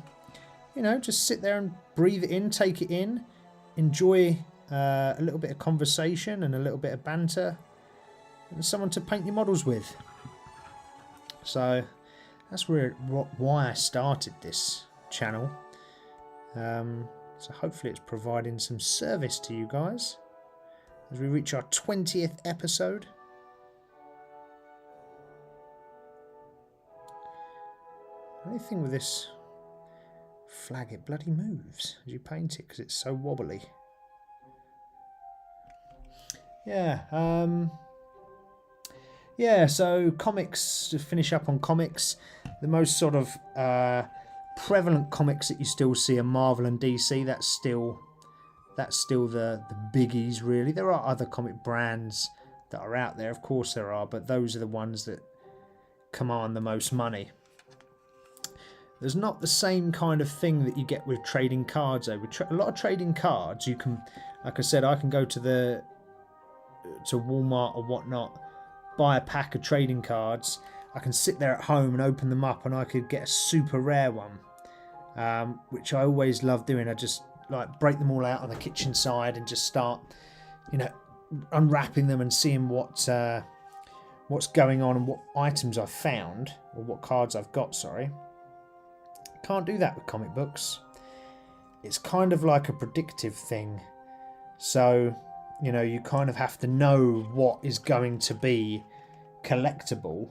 you know, just sit there and breathe it in, take it in, enjoy a little bit of conversation and a little bit of banter, and someone to paint your models with. So that's why I started this channel. So hopefully it's providing some service to you guys. as we reach our 20th episode. The only thing with this flag, it bloody moves as you paint it because it's so wobbly. Yeah, so comics, to finish up on comics, the most sort of prevalent comics that you still see are Marvel and DC. That's still the biggies, really. There are other comic brands that are out there, of course there are, but those are the ones that command the most money. There's not the same kind of thing that you get with trading cards, though. With a lot of trading cards, you can, like I said, I can go to Walmart or whatnot, buy a pack of trading cards. I can sit there at home and open them up, and I could get a super rare one, which I always love doing. I just like break them all out on the kitchen side and just start, you know, unwrapping them and seeing what's going on and what items I've found, or what cards I've got. Sorry, can't do that with comic books. It's kind of like a predictive thing, so you know, you kind of have to know what is going to be collectible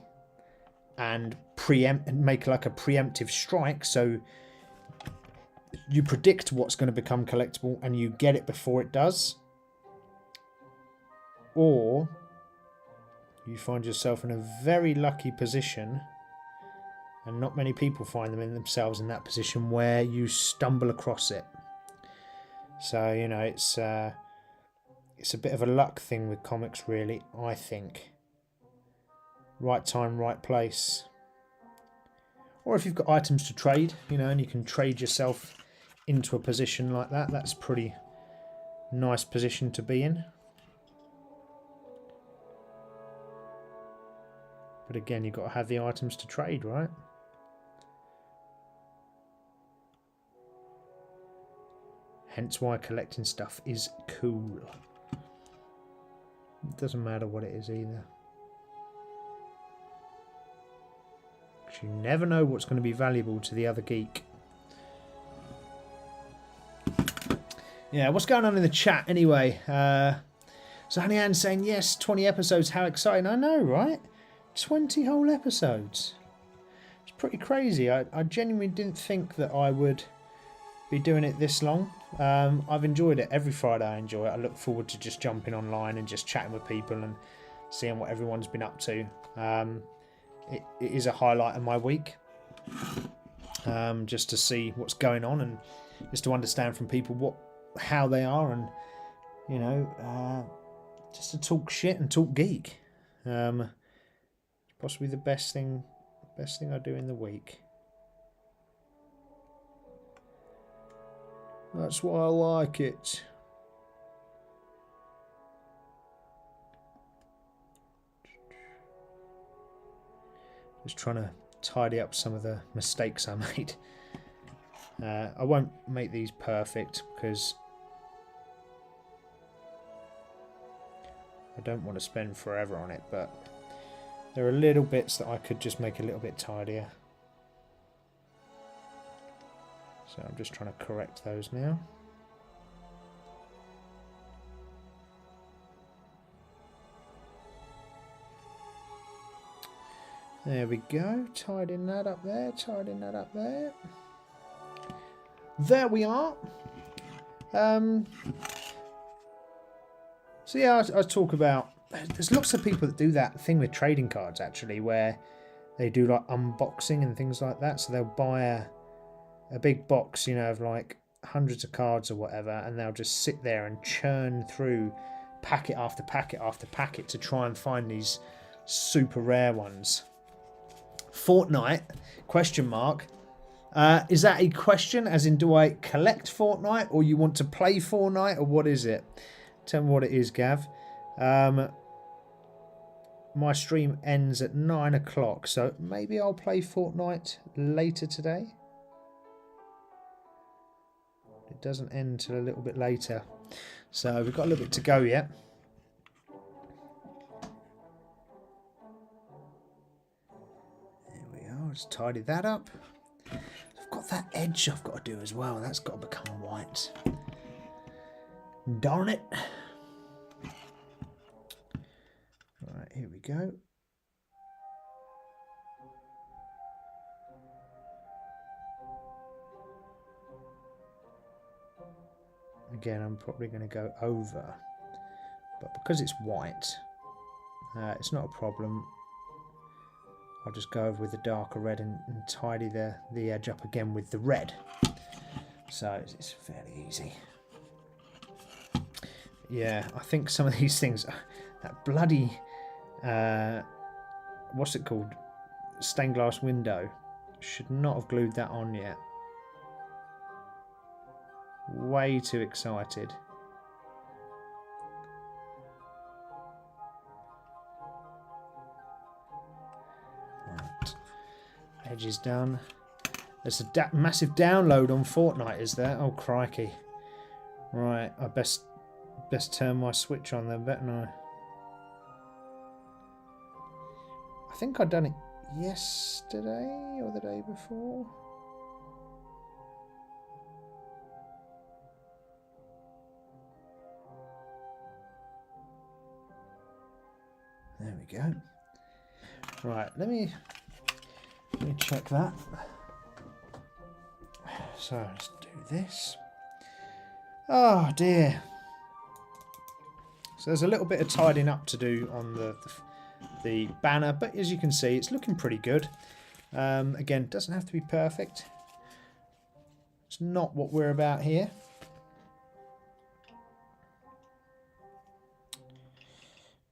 and make like a preemptive strike, so you predict what's going to become collectible and you get it before it does. Or you find yourself in a very lucky position, and not many people find themselves in that position, where you stumble across it. So, you know, it's a bit of a luck thing with comics, really, I think. Right time, right place. Or if you've got items to trade, you know, and you can trade yourself into a position like that, that's a pretty nice position to be in. But again, you've got to have the items to trade, right? Hence why collecting stuff is cool. It doesn't matter what it is either. Because you never know what's going to be valuable to the other geek. Yeah, what's going on in the chat anyway? So Honey Ann saying, yes, 20 episodes, how exciting. I know, right? 20 whole episodes. It's pretty crazy. I genuinely didn't think that I would be doing it this long. I've enjoyed it. Every Friday I enjoy it. I look forward to just jumping online and just chatting with people and seeing what everyone's been up to. It is a highlight of my week, just to see what's going on and just to understand from people how they are, and you know, just to talk shit and talk geek. Possibly the best thing I do in the week. That's why I like it. Just trying to tidy up some of the mistakes I made. I won't make these perfect because I don't want to spend forever on it, but there are little bits that I could just make a little bit tidier. So I'm just trying to correct those now. There we go, tidying that up there, tidying that up there. There we are. So yeah, I talk about, there's lots of people that do that thing with trading cards actually, where they do like unboxing and things like that. So they'll buy a big box, you know, of like hundreds of cards or whatever, and they'll just sit there and churn through packet after packet after packet to try and find these super rare ones. Fortnite, question mark. Is that a question, as in do I collect Fortnite, or you want to play Fortnite, or what is it? Tell me what it is, Gav. My stream ends at 9 o'clock, so maybe I'll play Fortnite later today. It doesn't end till a little bit later, so we've got a little bit to go yet. There we are, just tidy that up. I've got that edge I've got to do as well, that's got to become white. Darn it. go. Again, I'm probably going to go over, but because it's white, it's not a problem. I'll just go over with the darker red and tidy the edge up again with the red. So it's fairly easy. Yeah, I think some of these things, that bloody, what's it called? Stained glass window. Should not have glued that on yet. Way too excited. Right. Edge is done. There's a massive download on Fortnite, is there? Oh, crikey. Right, I best turn my switch on then, better I? I think I'd done it yesterday or the day before. There we go. Right, let me check that. So let's do this. Oh dear. So there's a little bit of tidying up to do on the banner, but as you can see, it's looking pretty good. Again, it doesn't have to be perfect. It's not what we're about here.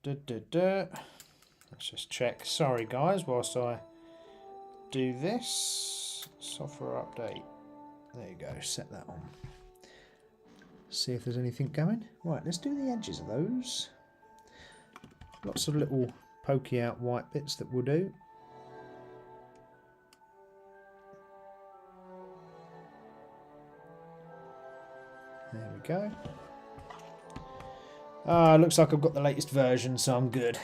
Let's just check. Sorry guys, whilst I do this. Software update. There you go, set that on. See if there's anything going. Right, let's do the edges of those. Lots of little pokey out white bits that we'll do. There we go. Looks like I've got the latest version, so I'm good.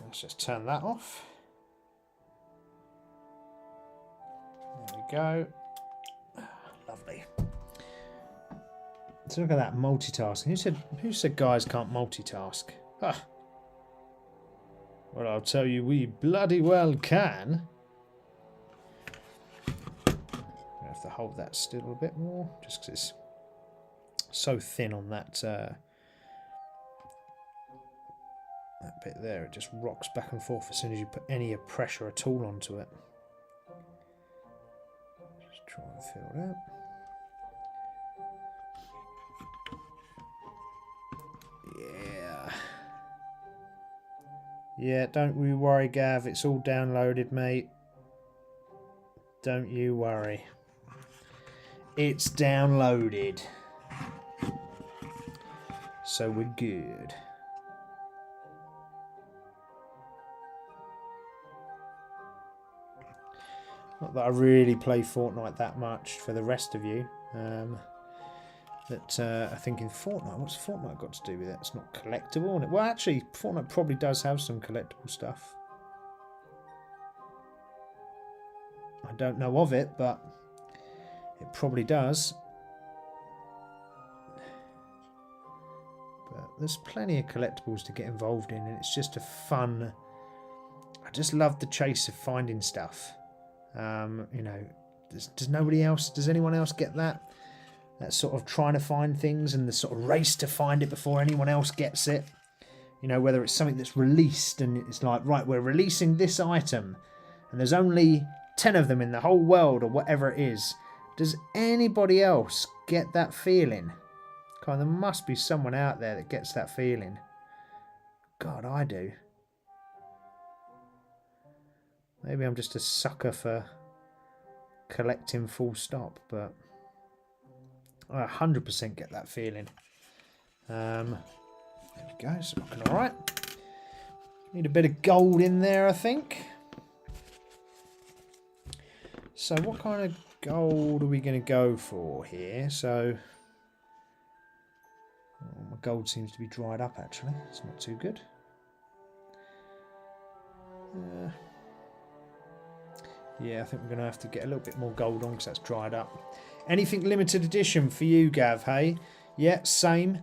Let's just turn that off. There we go. Lovely. So look at that multitasking. Who said guys can't multitask? Huh. Well, I'll tell you, we bloody well can. I have to hold that still a bit more, just because it's so thin on that that bit there. It just rocks back and forth as soon as you put any pressure at all onto it. Just try and fill it out. Yeah, don't you worry, Gav. It's all downloaded, mate. Don't you worry. It's downloaded. So we're good. Not that I really play Fortnite that much for the rest of you. I'm thinking Fortnite, what's Fortnite got to do with it? It's not collectible. And well, actually, Fortnite probably does have some collectible stuff. I don't know of it, but it probably does. But there's plenty of collectibles to get involved in, and it's just a fun... I just love the chase of finding stuff. You know, does anyone else get that? That sort of trying to find things and the sort of race to find it before anyone else gets it. You know, whether it's something that's released and it's like, right, we're releasing this item and there's only 10 of them in the whole world or whatever it is. Does anybody else get that feeling? God, there must be someone out there that gets that feeling. God, I do. Maybe I'm just a sucker for collecting full stop, but I 100% get that feeling. There we go, it's looking alright. Need a bit of gold in there, I think. So what kind of gold are we going to go for here? So, oh, my gold seems to be dried up actually. It's not too good. Yeah, I think we're going to have to get a little bit more gold on because that's dried up. Anything limited edition for you, Gav, hey? Yeah, same.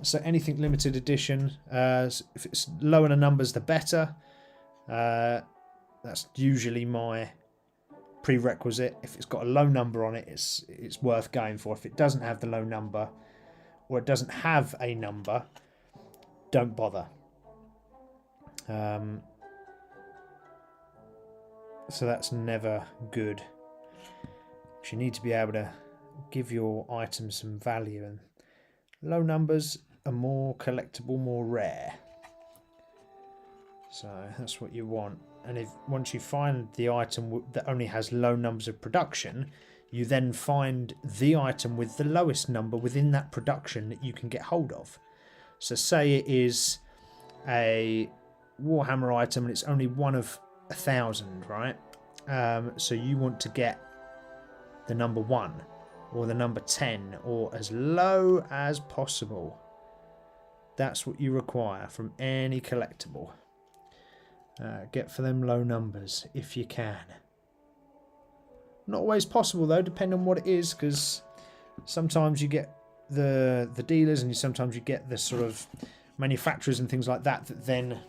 So anything limited edition, if it's lower the numbers, the better. That's usually my prerequisite. If it's got a low number on it, it's worth going for. If it doesn't have the low number, or it doesn't have a number, don't bother. So that's never good. You need to be able to give your items some value, and low numbers are more collectible, more rare. So that's what you want. And once you find the item that only has low numbers of production, you then find the item with the lowest number within that production that you can get hold of. So say it is a Warhammer item and it's only one of 1,000, right? So you want to get the number 1 or the number 10 or as low as possible. That's what you require from any collectible. Get for them low numbers if you can. Not always possible though, depending on what it is, because sometimes you get the dealers and sometimes you get the sort of manufacturers and things like that that then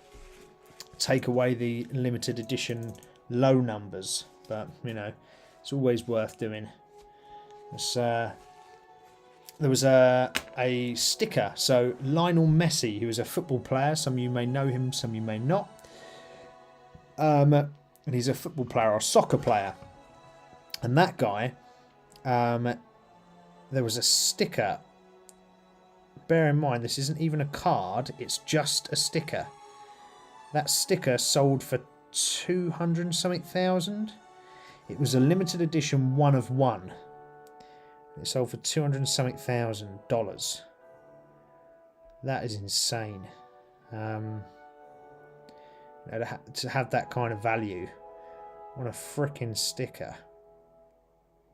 take away the limited edition low numbers. But you know, it's always worth doing. There was a sticker. So Lionel Messi, who is a football player, some of you may know him, some of you may not. And he's a football player or soccer player. And that guy, there was a sticker. Bear in mind, this isn't even a card, it's just a sticker. That sticker sold for 200 and something thousand. It was a limited edition 1 of 1. It sold for 200 and something $1,000. That is insane. To have that kind of value on a frickin' sticker.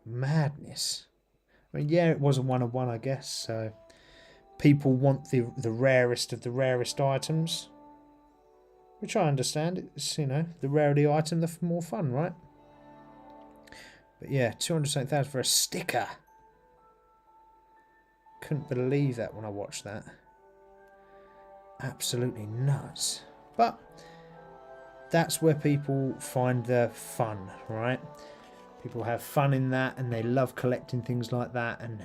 Madness. I mean, yeah, it was a 1 of 1, I guess. So people want the rarest of the rarest items, which I understand. It's, you know, the rarer the item, the more fun, right? But yeah, 200,000 for a sticker. Couldn't believe that when I watched that. Absolutely nuts. But that's where people find the fun, right? People have fun in that and they love collecting things like that, and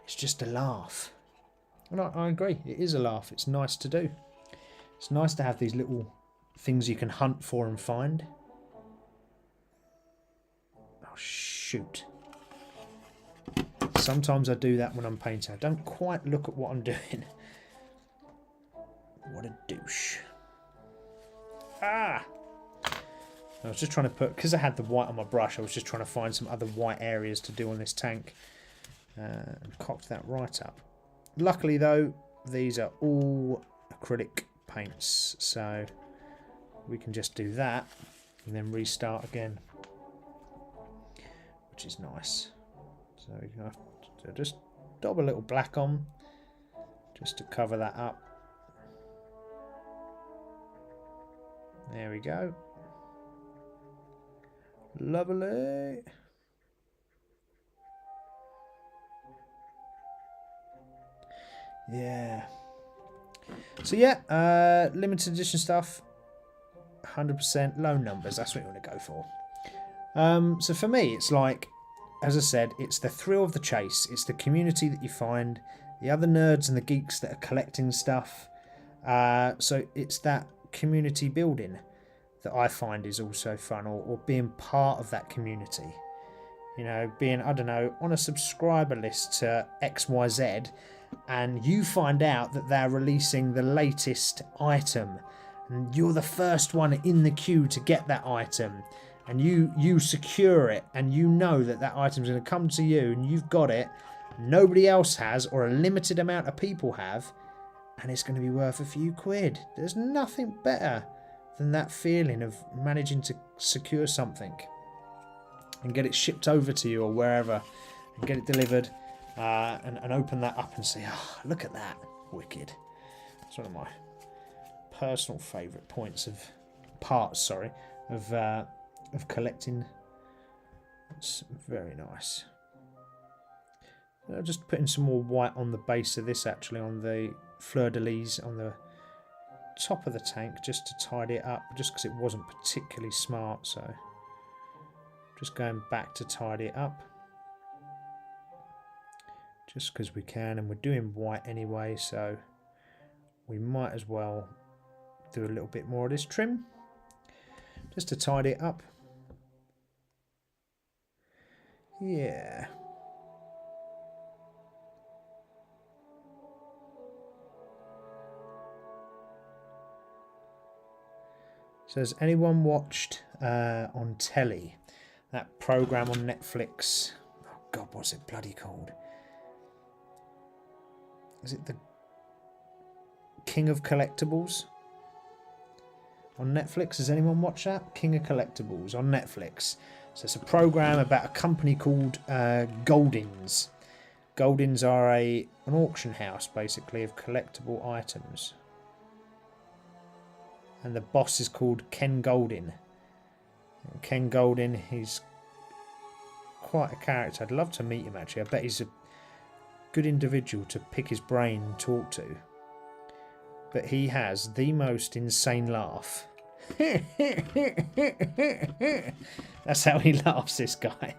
it's just a laugh. And I agree, it is a laugh. It's nice to do. It's nice to have these little things you can hunt for and find. Oh, shoot. Sometimes I do that when I'm painting. I don't quite look at what I'm doing. What a douche. Ah! I was just trying to put, because I had the white on my brush, I was just trying to find some other white areas to do on this tank. And cocked that right up. Luckily though, these are all acrylic paints, so we can just do that and then restart again, which is nice. So you have to just dab a little black on just to cover that up. There we go. Lovely. Yeah. So yeah, limited edition stuff, 100% low numbers. That's what you want to go for. So for me, it's like, as I said, it's the thrill of the chase. It's the community that you find, the other nerds and the geeks that are collecting stuff. So it's that community building that I find is also fun, or being part of that community. You know, being, I don't know, on a subscriber list to XYZ, and you find out that they're releasing the latest item, and you're the first one in the queue to get that item, and you secure it, and you know that that item's going to come to you, and you've got it, nobody else has, or a limited amount of people have, and it's going to be worth a few quid. There's nothing better than that feeling of managing to secure something and get it shipped over to you or wherever, and get it delivered, and open that up and say, oh, look at that, wicked. It's one of my personal favourite parts of collecting. It's very nice. I'm just putting some more white on the base of this, actually, on the fleur-de-lis on the top of the tank just to tidy it up, just because it wasn't particularly smart. So just going back to tidy it up, just because we can, and we're doing white anyway, so we might as well do a little bit more of this trim just to tidy it up. Yeah. So has anyone watched on telly that program on Netflix? Oh God, what's it bloody called? Is it the King of Collectibles on Netflix? Has anyone watched that? King of Collectibles on Netflix. So it's a program about a company called Goldins. Goldins are an auction house, basically, of collectible items. And the boss is called Ken Goldin. And Ken Goldin, he's quite a character. I'd love to meet him, actually. I bet he's a good individual to pick his brain and talk to. But he has the most insane laugh. That's how he laughs, this guy.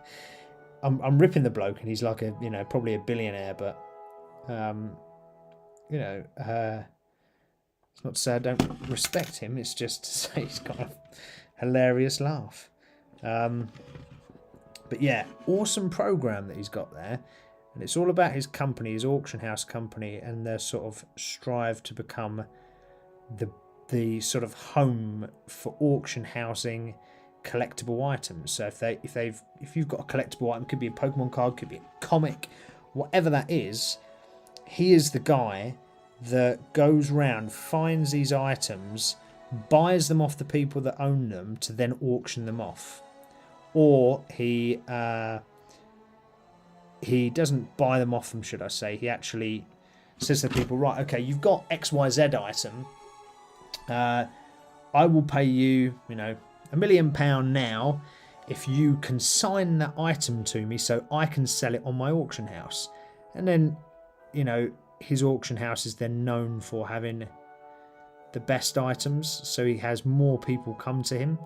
I'm ripping the bloke, and he's like a, you know, probably a billionaire, but you know, it's not to say I don't respect him, it's just to say he's got a hilarious laugh. But yeah, awesome program that he's got there, and it's all about his company, his auction house company, and their sort of strive to become the sort of home for auction housing collectible items. So if you've got a collectible item, could be a Pokemon card, could be a comic, whatever that is, he is the guy that goes round, finds these items, buys them off the people that own them to then auction them off. Or he doesn't buy them off them, should I say. He actually says to people, right, okay, you've got XYZ item. I will pay you, you know, £1 million now if you consign that item to me so I can sell it on my auction house. And then, you know, his auction house is then known for having the best items, so he has more people come to him,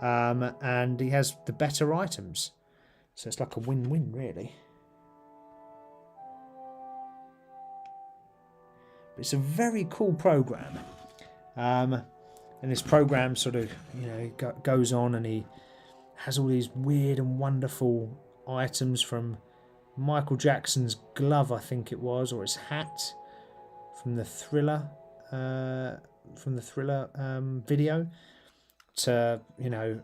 and he has the better items. So it's like a win-win, really. But it's a very cool program. And this program sort of, you know, goes on, and he has all these weird and wonderful items, from Michael Jackson's glove, I think it was, or his hat, from the Thriller video, to, you know,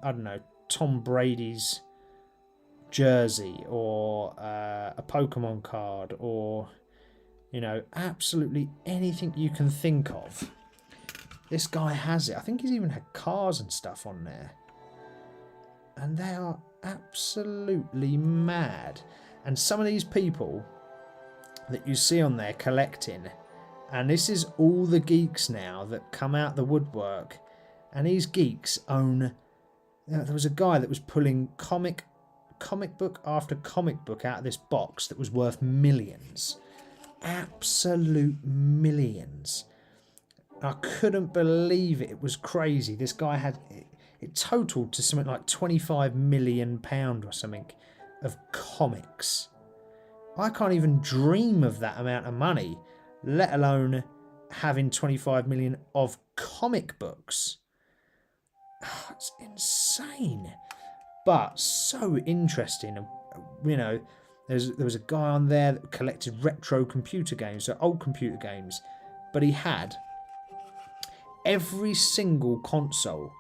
I don't know, Tom Brady's jersey, or a Pokemon card, or, you know, absolutely anything you can think of. This guy has it. I think he's even had cars and stuff on there. And they are absolutely mad. And some of these people that you see on there collecting, and this is all the geeks now that come out the woodwork, and these geeks own... You know, there was a guy that was pulling comic book after comic book out of this box that was worth millions. Absolute millions. I couldn't believe it. It was crazy. This guy had... It totaled to something like £25 million or something of comics. I can't even dream of that amount of money, let alone having 25 million of comic books. It's insane. But so interesting. You know, there was a guy on there that collected retro computer games, so old computer games. But he had every single console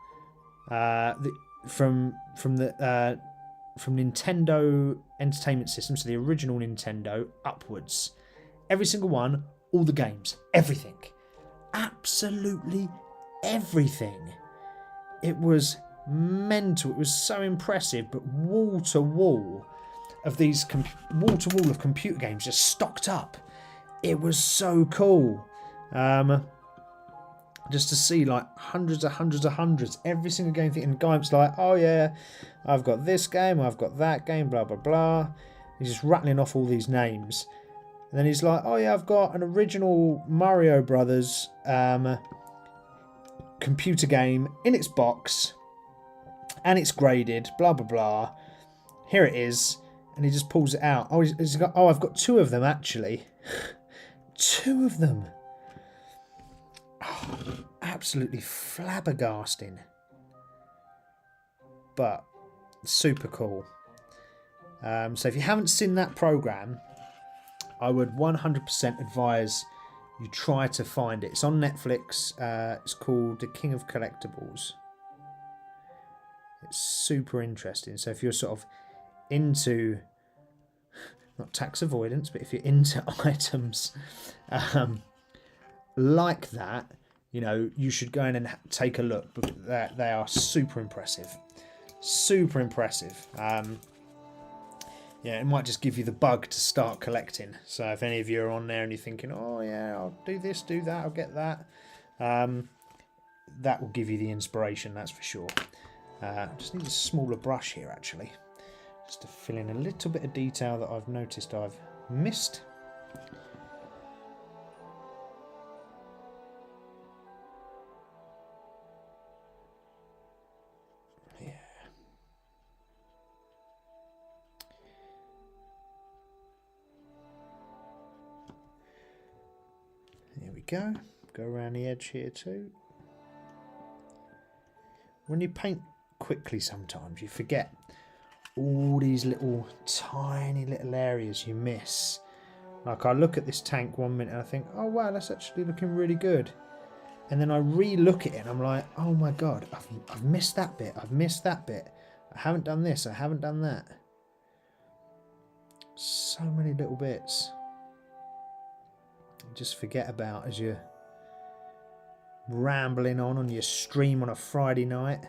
from Nintendo Entertainment System, so the original Nintendo, upwards. Every single one, all the games, everything. Absolutely everything. It was mental. It was so impressive, but wall to wall of these of computer games just stocked up. It was so cool. Just to see like hundreds, every single game thing, and the guy was like, oh yeah, I've got this game, I've got that game, blah blah blah. He's just rattling off all these names, And then he's like, oh yeah, I've got an original Mario Brothers computer game in its box. And it's graded, blah, blah, blah. Here it is. And he just pulls it out. Oh, he's got, oh, I've got 2 of them, actually. 2 of them. Oh, absolutely flabbergasting. But super cool. So if you haven't seen that program, I would 100% advise you try to find it. It's on Netflix. It's called The King of Collectibles. It's super interesting. So if you're sort of into, not tax avoidance, but if you're into items like that, you know, you should go in and take a look, because they are super impressive. Super impressive. Yeah, it might just give you the bug to start collecting. So if any of you are on there and you're thinking, oh yeah, I'll do this, do that, I'll get that, that will give you the inspiration, that's for sure. Just need a smaller brush here, actually, just to fill in a little bit of detail that I've noticed I've missed. Yeah. There we go. Go around the edge here too. When you paint quickly, sometimes you forget all these little tiny little areas you miss. Like, I look at this tank 1 minute and I think, oh wow, that's actually looking really good, and then I re-look at it and I'm like, oh my god, I've missed that bit, I've missed that bit, I haven't done this, I haven't done that. So many little bits you just forget about as you're rambling on your stream on a Friday night,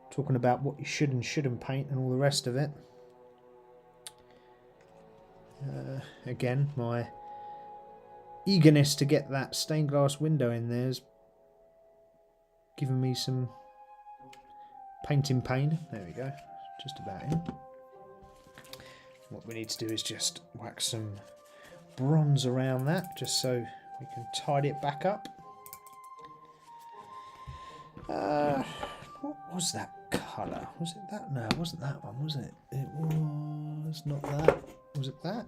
talking about what you should and shouldn't paint and all the rest of it. Again, my eagerness to get that stained glass window in there's given me some painting pain. There we go, just about in. What we need to do is just wax some bronze around that, just so we can tidy it back up. What was that colour? Was it that? No, it wasn't that one, was it? It was not that. Was it that?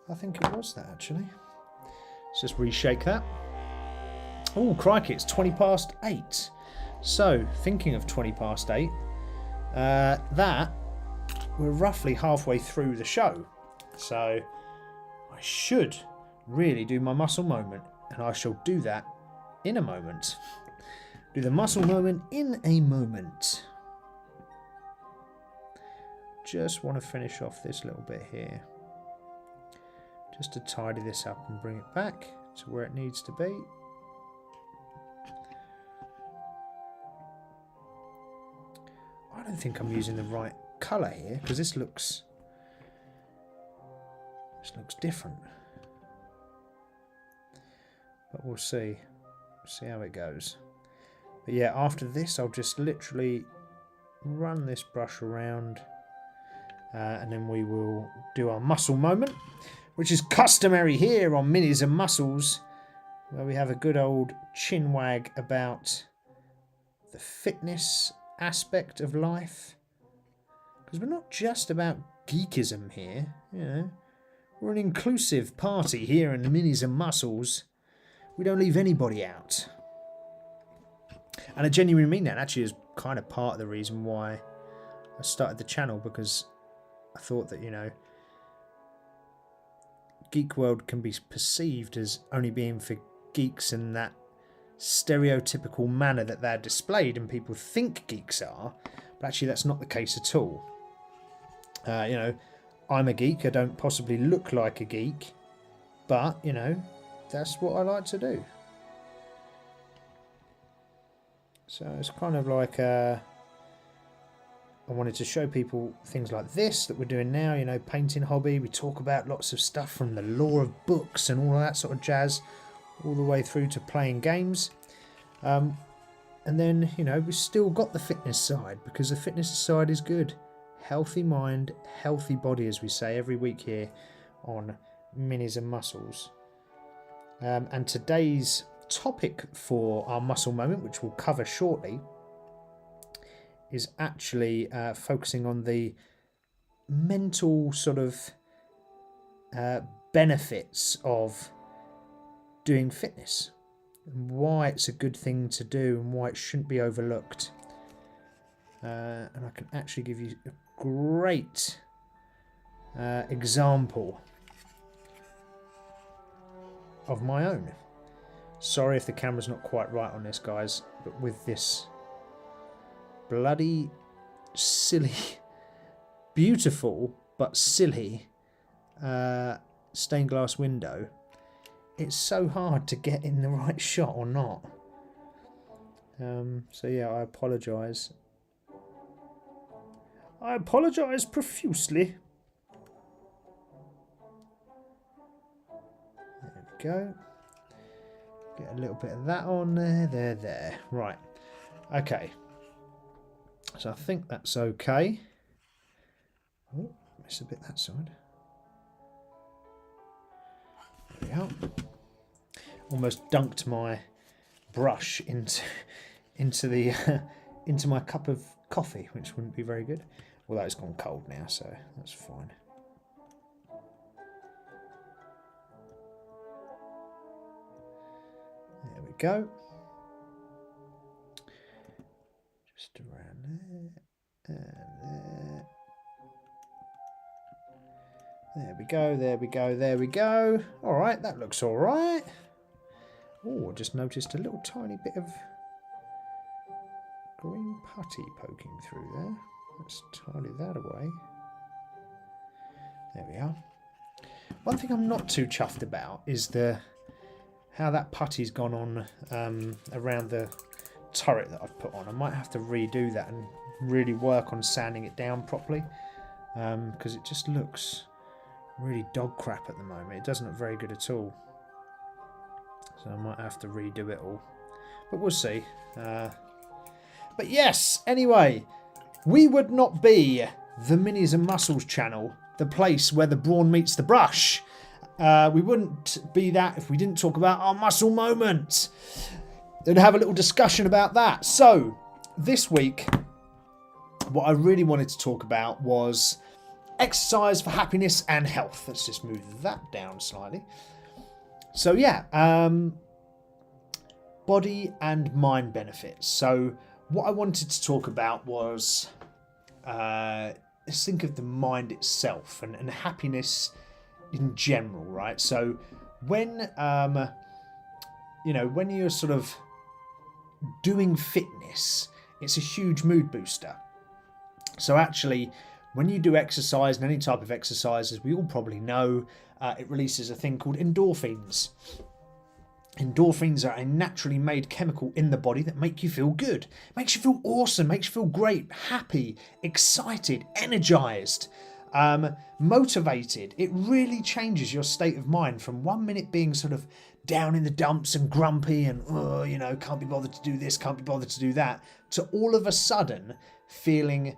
I think it was that, actually. Let's just reshake that. Oh, crikey, it's 20 past 8. So, thinking of 20 past 8, that, we're roughly halfway through the show. So, I should really do my muscle moment, and I shall do that in a moment. Do the muscle moment in a moment. Just want to finish off this little bit here, just to tidy this up and bring it back to where it needs to be. I don't think I'm using the right colour here, because this looks different, but we'll see how it goes. But yeah, after this I'll just literally run this brush around, and then we will do our muscle moment, which is customary here on Minis and Muscles, where we have a good old chin wag about the fitness aspect of life, because we're not just about geekism here, you know. We're an inclusive party here in Minis and Muscles. We don't leave anybody out. And I genuinely mean that. Actually, is kind of part of the reason why I started the channel, because I thought that, you know, Geek World can be perceived as only being for geeks in that stereotypical manner that they're displayed and people think geeks are, but actually that's not the case at all. You know, I'm a geek, I don't possibly look like a geek, but, you know, that's what I like to do. So it's kind of like I wanted to show people things like this that we're doing now, you know, painting hobby. We talk about lots of stuff from the lore of books and all that sort of jazz, all the way through to playing games. And then, you know, we've still got the fitness side, because the fitness side is good. Healthy mind, healthy body, as we say every week here on Minis and Muscles. And today's topic for our muscle moment, which we'll cover shortly, is actually focusing on the mental sort of benefits of doing fitness, and why it's a good thing to do and why it shouldn't be overlooked. And I can actually give you a great example of my own. Sorry if the camera's not quite right on this, guys, but with this bloody silly, beautiful but silly stained glass window, it's so hard to get in the right shot or not. So yeah, I apologise. I apologise profusely. There we go. Get a little bit of that on there. There. Right. Okay. So I think that's okay. Oh, missed a bit that side. There we are. Almost dunked my brush into the into my cup of coffee, which wouldn't be very good. Although it's gone cold now, so that's fine. There we go. Just around there and there. There we go, there we go, there we go. All right, that looks all right. Oh, I just noticed a little tiny bit of green putty poking through there. Let's tidy that away. There we are. One thing I'm not too chuffed about is how that putty's gone on around the turret that I've put on. I might have to redo that and really work on sanding it down properly, because it just looks really dog crap at the moment. It doesn't look very good at all. So I might have to redo it all. But we'll see. But yes, anyway, we would not be the Minis and Muscles channel, the place where the brawn meets the brush. We wouldn't be that if we didn't talk about our muscle moment and have a little discussion about that. So this week, what I really wanted to talk about was exercise for happiness and health. Let's just move that down slightly. So yeah, body and mind benefits. So what I wanted to talk about was, let's think of the mind itself and happiness in general, right? So when, when you're sort of doing fitness, it's a huge mood booster. So actually, when you do exercise, and any type of exercise, as we all probably know, it releases a thing called endorphins. Endorphins are a naturally made chemical in the body that make you feel good, makes you feel awesome, makes you feel great, happy, excited, energized, motivated. It really changes your state of mind from 1 minute being sort of down in the dumps and grumpy and, can't be bothered to do this, can't be bothered to do that, to all of a sudden feeling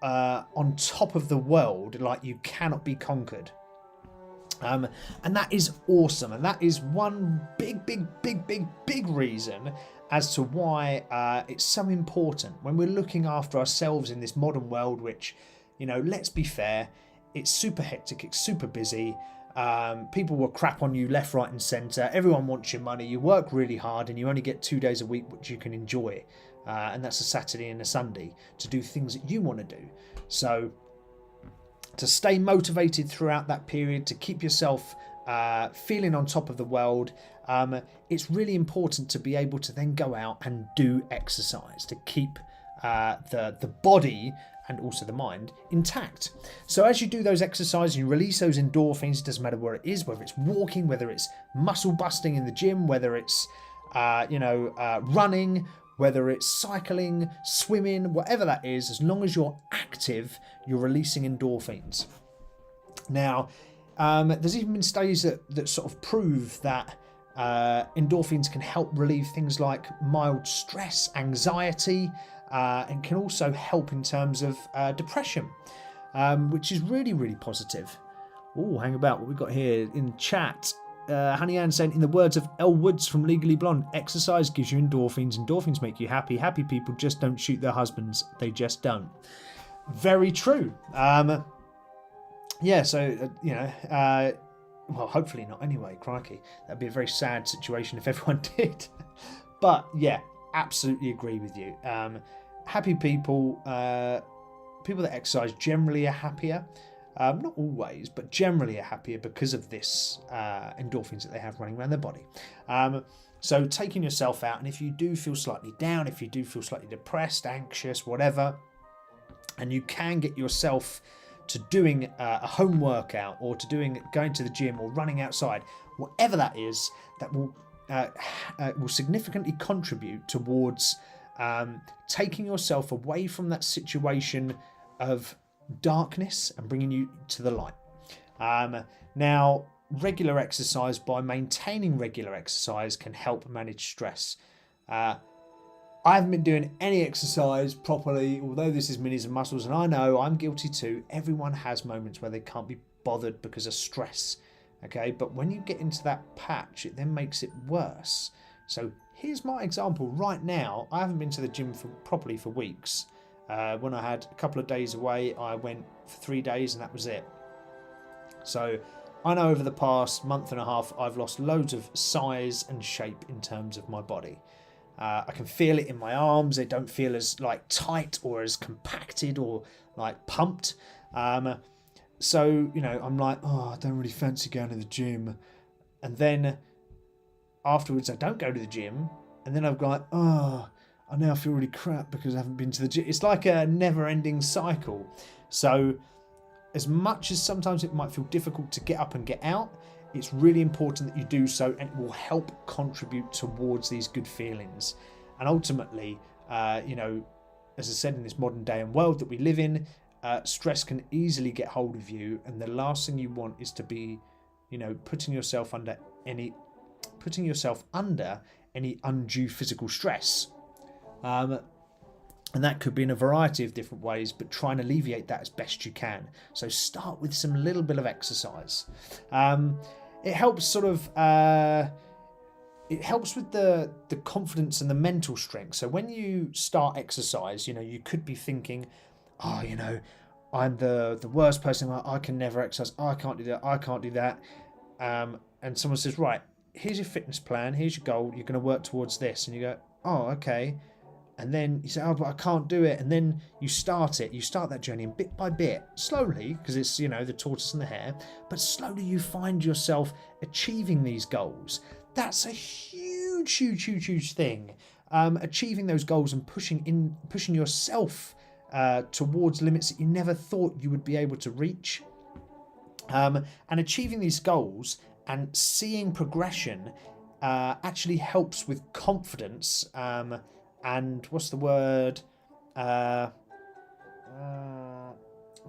on top of the world, like you cannot be conquered. And that is awesome, and that is one big reason as to why it's so important when we're looking after ourselves in this modern world, which, let's be fair, it's super hectic, it's super busy. People will crap on you left, right and centre. Everyone wants your money. You work really hard and you only get 2 days a week which you can enjoy, and that's a Saturday and a Sunday, to do things that you want to do. So to stay motivated throughout that period, to keep yourself feeling on top of the world, it's really important to be able to then go out and do exercise to keep the body and also the mind intact. So as you do those exercises, you release those endorphins. It doesn't matter where it is, whether it's walking, whether it's muscle busting in the gym, whether it's running, whether it's cycling, swimming, whatever that is, as long as you're active, you're releasing endorphins. Now, there's even been studies that sort of prove that endorphins can help relieve things like mild stress, anxiety, and can also help in terms of depression, which is really, really positive. Oh, hang about what we've got here in chat. Honey Ann saying, in the words of Elle Woods from Legally Blonde, exercise gives you endorphins. Endorphins make you happy. Happy people just don't shoot their husbands. They just don't. Very true. Yeah, so, well, hopefully not anyway, crikey. That'd be a very sad situation if everyone did. But, yeah, absolutely agree with you. Happy people, people that exercise generally are happier. Not always, but generally are happier because of this endorphins that they have running around their body. So taking yourself out, and if you do feel slightly down, if you do feel slightly depressed, anxious, whatever, and you can get yourself to doing a home workout or to going to the gym or running outside, whatever that is, that will significantly contribute towards taking yourself away from that situation of darkness and bringing you to the light. Now, regular exercise, by maintaining regular exercise, can help manage stress. I haven't been doing any exercise properly, although this is Minis and Muscles, and I know I'm guilty too. Everyone has moments where they can't be bothered because of stress. Okay, but when you get into that patch, it then makes it worse. So here's my example right now. I haven't been to the gym properly for weeks. When I had a couple of days away, I went for 3 days and that was it. So I know over the past month and a half, I've lost loads of size and shape in terms of my body. I can feel it in my arms. They don't feel as like tight or as compacted or like pumped. So, I'm like, oh, I don't really fancy going to the gym. And then afterwards, I don't go to the gym. And then I've got like, oh, I now feel really crap because I haven't been to the gym. It's like a never-ending cycle. So as much as sometimes it might feel difficult to get up and get out, it's really important that you do so, and it will help contribute towards these good feelings. And ultimately, as I said, in this modern day and world that we live in, stress can easily get hold of you, and the last thing you want is to be, putting yourself under any undue physical stress. And that could be in a variety of different ways, but try and alleviate that as best you can. So start with some little bit of exercise. It helps it helps with the confidence and the mental strength. So when you start exercise, you could be thinking, oh, I'm the worst person. I can never exercise. I can't do that. I can't do that. And someone says, right, here's your fitness plan. Here's your goal. You're going to work towards this. And you go, oh, okay. And then you say, oh, but I can't do it. And then you start it. You start that journey, and bit by bit, slowly, because it's, the tortoise and the hare, but slowly you find yourself achieving these goals. That's a huge, huge, huge, huge thing. Achieving those goals and pushing yourself towards limits that you never thought you would be able to reach. And achieving these goals and seeing progression actually helps with confidence. And what's the word?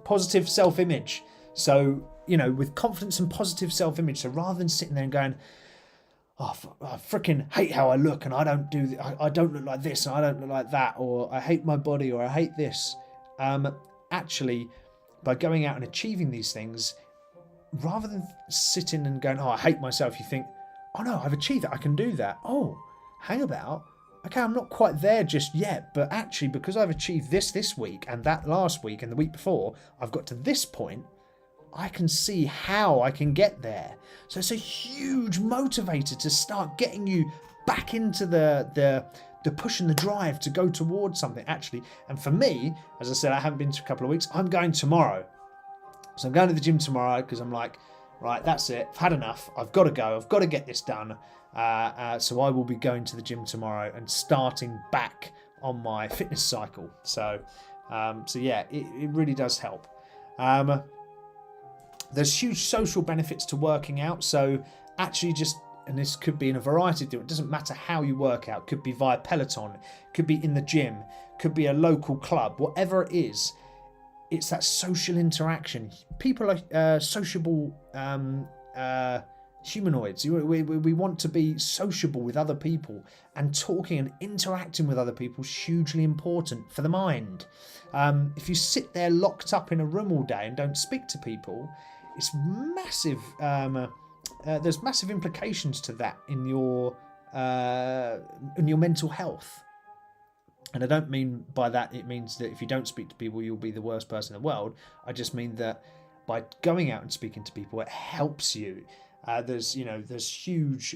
Positive self-image. So, with confidence and positive self-image. So rather than sitting there and going, oh, I freaking hate how I look, and I don't look like this, and I don't look like that, or I hate my body, or I hate this. Actually, by going out and achieving these things, rather than sitting and going, oh, I hate myself, you think, oh no, I've achieved that, I can do that. Oh, hang about. Okay, I'm not quite there just yet, but actually because I've achieved this week and that last week and the week before, I've got to this point, I can see how I can get there. So it's a huge motivator to start getting you back into the push and the drive to go towards something, actually. And for me, as I said, I haven't been to a couple of weeks. I'm going tomorrow. So I'm going to the gym tomorrow because I'm like, right, that's it. I've had enough. I've got to go. I've got to get this done. So I will be going to the gym tomorrow and starting back on my fitness cycle. So yeah, it really does help. There's huge social benefits to working out. So actually and this could be in a variety of different, it doesn't matter how you work out. It could be via Peloton, could be in the gym, could be a local club, whatever it is. It's that social interaction. People are sociable humanoids. We want to be sociable with other people, and talking and interacting with other people is hugely important for the mind. If you sit there locked up in a room all day and don't speak to people, it's massive. There's massive implications to that in your mental health. And I don't mean by that it means that if you don't speak to people you'll be the worst person in the world. I just mean that by going out and speaking to people, it helps you. There's huge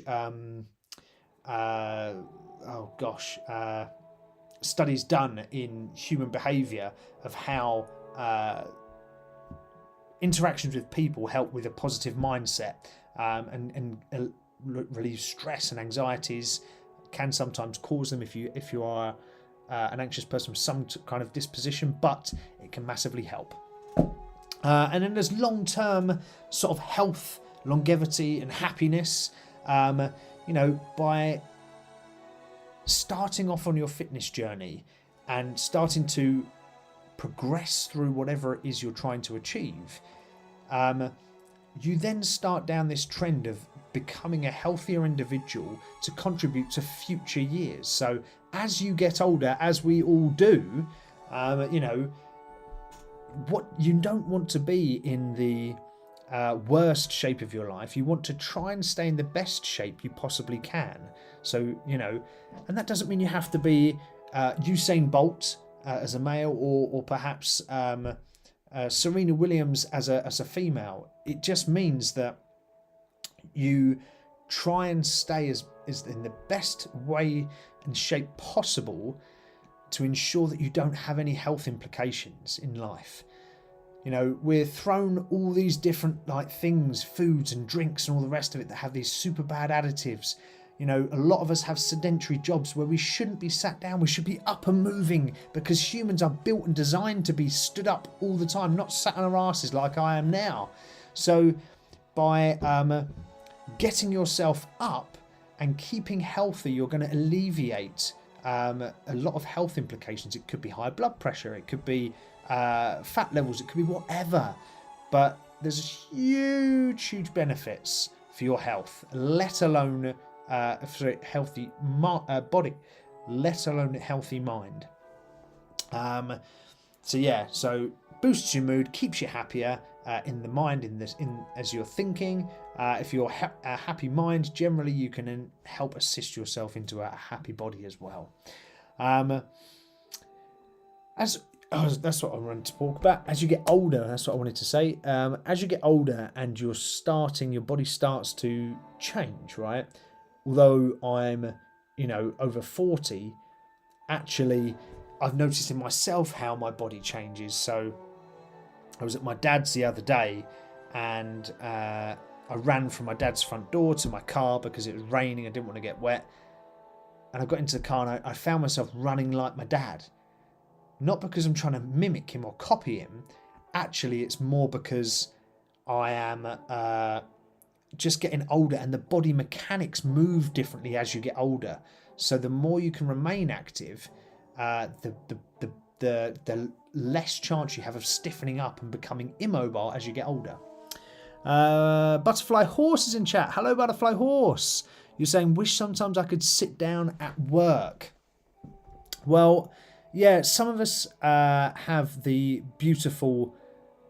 studies done in human behaviour of how interactions with people help with a positive mindset, and relieve stress and anxieties. Can sometimes cause them if you are an anxious person with some kind of disposition, but it can massively help. And then there's long-term sort of health, longevity and happiness. By starting off on your fitness journey and starting to progress through whatever it is you're trying to achieve, you then start down this trend of becoming a healthier individual to contribute to future years. So as you get older, as we all do, what you don't want to be in the worst shape of your life. You want to try and stay in the best shape you possibly can. So, and that doesn't mean you have to be Usain Bolt as a male, or perhaps Serena Williams as a female. It just means that you try and stay as in the best way and shape possible to ensure that you don't have any health implications in life. We're thrown all these different things, foods and drinks and all the rest of it that have these super bad additives. A lot of us have sedentary jobs where we shouldn't be sat down. We should be up and moving, because humans are built and designed to be stood up all the time, not sat on our asses like I am now. So by getting yourself up and keeping healthy, you're going to alleviate a lot of health implications. It could be high blood pressure, it could be fat levels, it could be whatever. But there's huge benefits for your health, let alone for a healthy body, let alone a healthy mind. So boosts your mood, keeps you happier in the mind, as you're thinking. If you're a happy mind, generally you can then help assist yourself into a happy body as well. That's what I wanted to talk about. As you get older, that's what I wanted to say. As you get older and your body starts to change, right? Although I'm, over 40, actually, I've noticed in myself how my body changes. So I was at my dad's the other day, and I ran from my dad's front door to my car because it was raining. I didn't want to get wet. And I got into the car and I found myself running like my dad. Not because I'm trying to mimic him or copy him. Actually, it's more because I am just getting older, and the body mechanics move differently as you get older. So the more you can remain active, the less chance you have of stiffening up and becoming immobile as you get older. Butterfly Horse is in chat. Hello, Butterfly Horse. You're saying, wish sometimes I could sit down at work. Well, yeah, some of us have the beautiful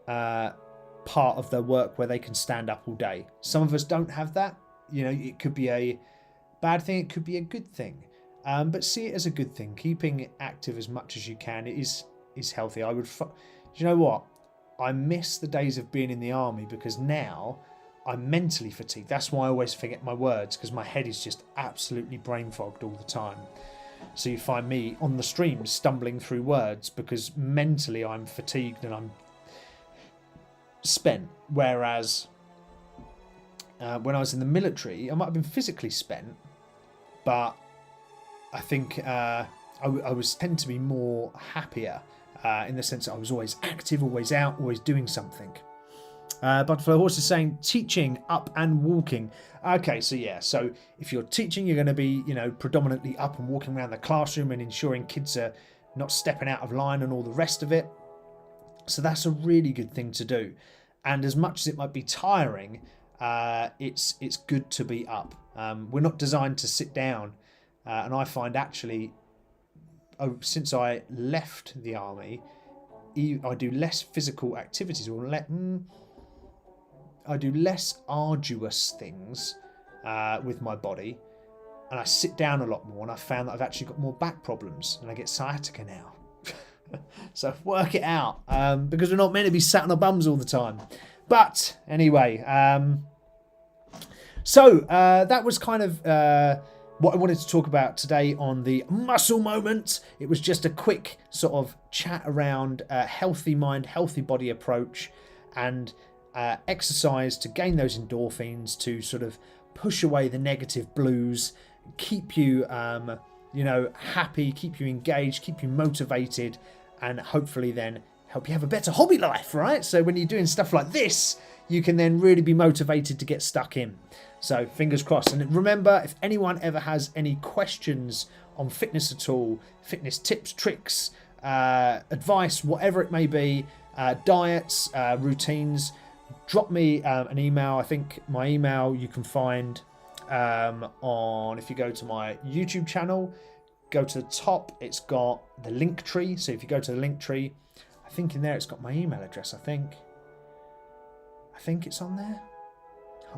part of their work where they can stand up all day. Some of us don't have that. It could be a bad thing, it could be a good thing. But see it as a good thing. Keeping it active as much as you can is healthy. Do you know what? I miss the days of being in the army, because now I'm mentally fatigued. That's why I always forget my words, because my head is just absolutely brain fogged all the time. So you find me on the stream stumbling through words because mentally I'm fatigued and I'm spent. Whereas when I was in the military, I might have been physically spent, but I think I tend to be more happier in the sense that I was always active, always out, always doing something. Butterfly Horse is saying teaching, up and walking. Okay, so yeah, so if you're teaching, you're going to be, predominantly up and walking around the classroom and ensuring kids are not stepping out of line and all the rest of it. So that's a really good thing to do. And as much as it might be tiring, it's good to be up. We're not designed to sit down, and I find actually, since I left the army, I do less physical activities, or I do less arduous things with my body, and I sit down a lot more, and I found that I've actually got more back problems, and I get sciatica now. So work it out, because we're not meant to be sat on our bums all the time. But anyway, so that was kind of what I wanted to talk about today on the Muscle Moment. It was just a quick sort of chat around healthy mind, healthy body approach, and exercise to gain those endorphins, to sort of push away the negative blues, keep you happy, keep you engaged, keep you motivated, and hopefully then help you have a better hobby life, right? So when you're doing stuff like this, you can then really be motivated to get stuck in. So fingers crossed. And remember, if anyone ever has any questions on fitness at all, fitness tips, tricks, advice, whatever it may be, diets, routines, drop me an email. I think my email you can find on, if you go to my YouTube channel, go to the top, it's got the link tree. So if you go to the link tree, I think in there it's got my email address. I think it's on there.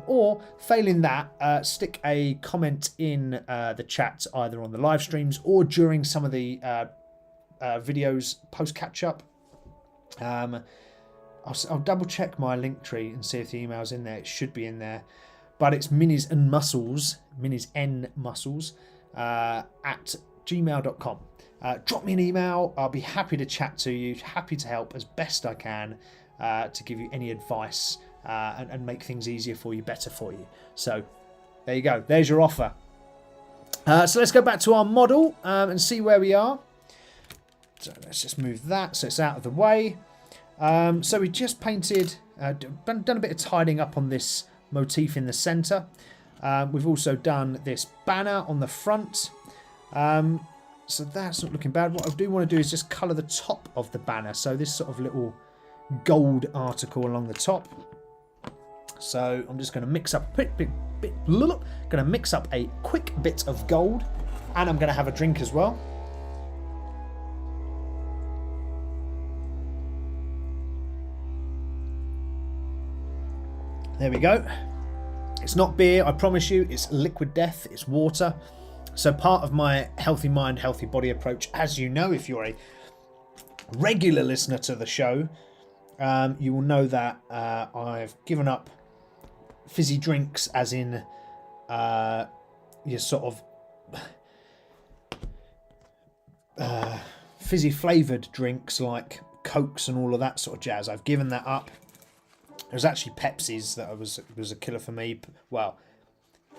Or failing that, stick a comment in the chat, either on the live streams or during some of the videos post catch up. I'll double check my link tree and see if the email's in there. It should be in there, but it's Minis-N-Muscles, Minis-N-Muscles at gmail.com. Drop me an email. I'll be happy to chat to you, happy to help as best I can to give you any advice and make things easier for you, better for you. So there you go. There's your offer. So let's go back to our model and see where we are. So let's just move that so it's out of the way. So we just painted, done a bit of tidying up on this motif in the centre. We've also done this banner on the front. So that's not looking bad. What I do want to do is just colour the top of the banner. So this sort of little gold article along the top. So I'm just going to mix up a quick bit of gold, and I'm going to have a drink as well. There we go. It's not beer, I promise you. It's liquid death. It's water. So part of my healthy mind, healthy body approach, as you know, if you're a regular listener to the show, you will know that I've given up fizzy drinks, as in your sort of fizzy flavoured drinks like Cokes and all of that sort of jazz. I've given that up. It was actually Pepsi's that was a killer for me. Well,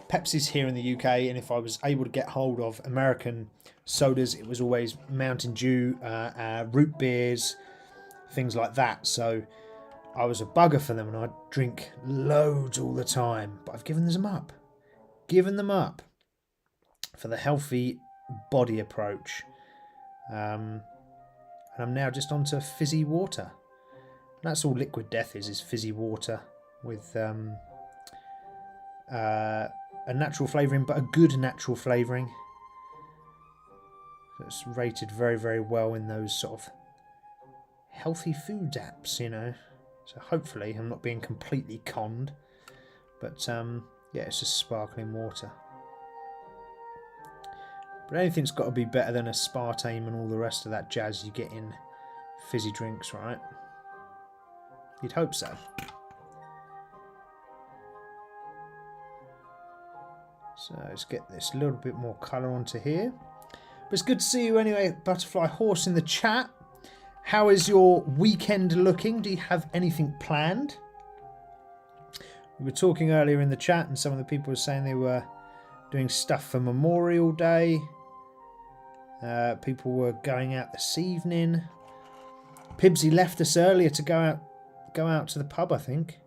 Pepsi's here in the UK, and if I was able to get hold of American sodas, it was always Mountain Dew, root beers, things like that. So I was a bugger for them, and I'd drink loads all the time. But I've given them up. Given them up for the healthy body approach. And I'm now just onto fizzy water. And that's all liquid death is fizzy water with a natural flavouring, but a good natural flavouring. So it's rated very, very well in those sort of healthy foods apps, you know. So hopefully I'm not being completely conned. But yeah, it's just sparkling water. But anything's got to be better than aspartame and all the rest of that jazz you get in fizzy drinks, right? You'd hope so. So let's get this little bit more colour onto here. But it's good to see you anyway, Butterfly Horse, in the chat. How is your weekend looking? Do you have anything planned? We were talking earlier in the chat, and some of the people were saying they were doing stuff for Memorial Day. People were going out this evening. Pibsy left us earlier to go out to the pub, I think.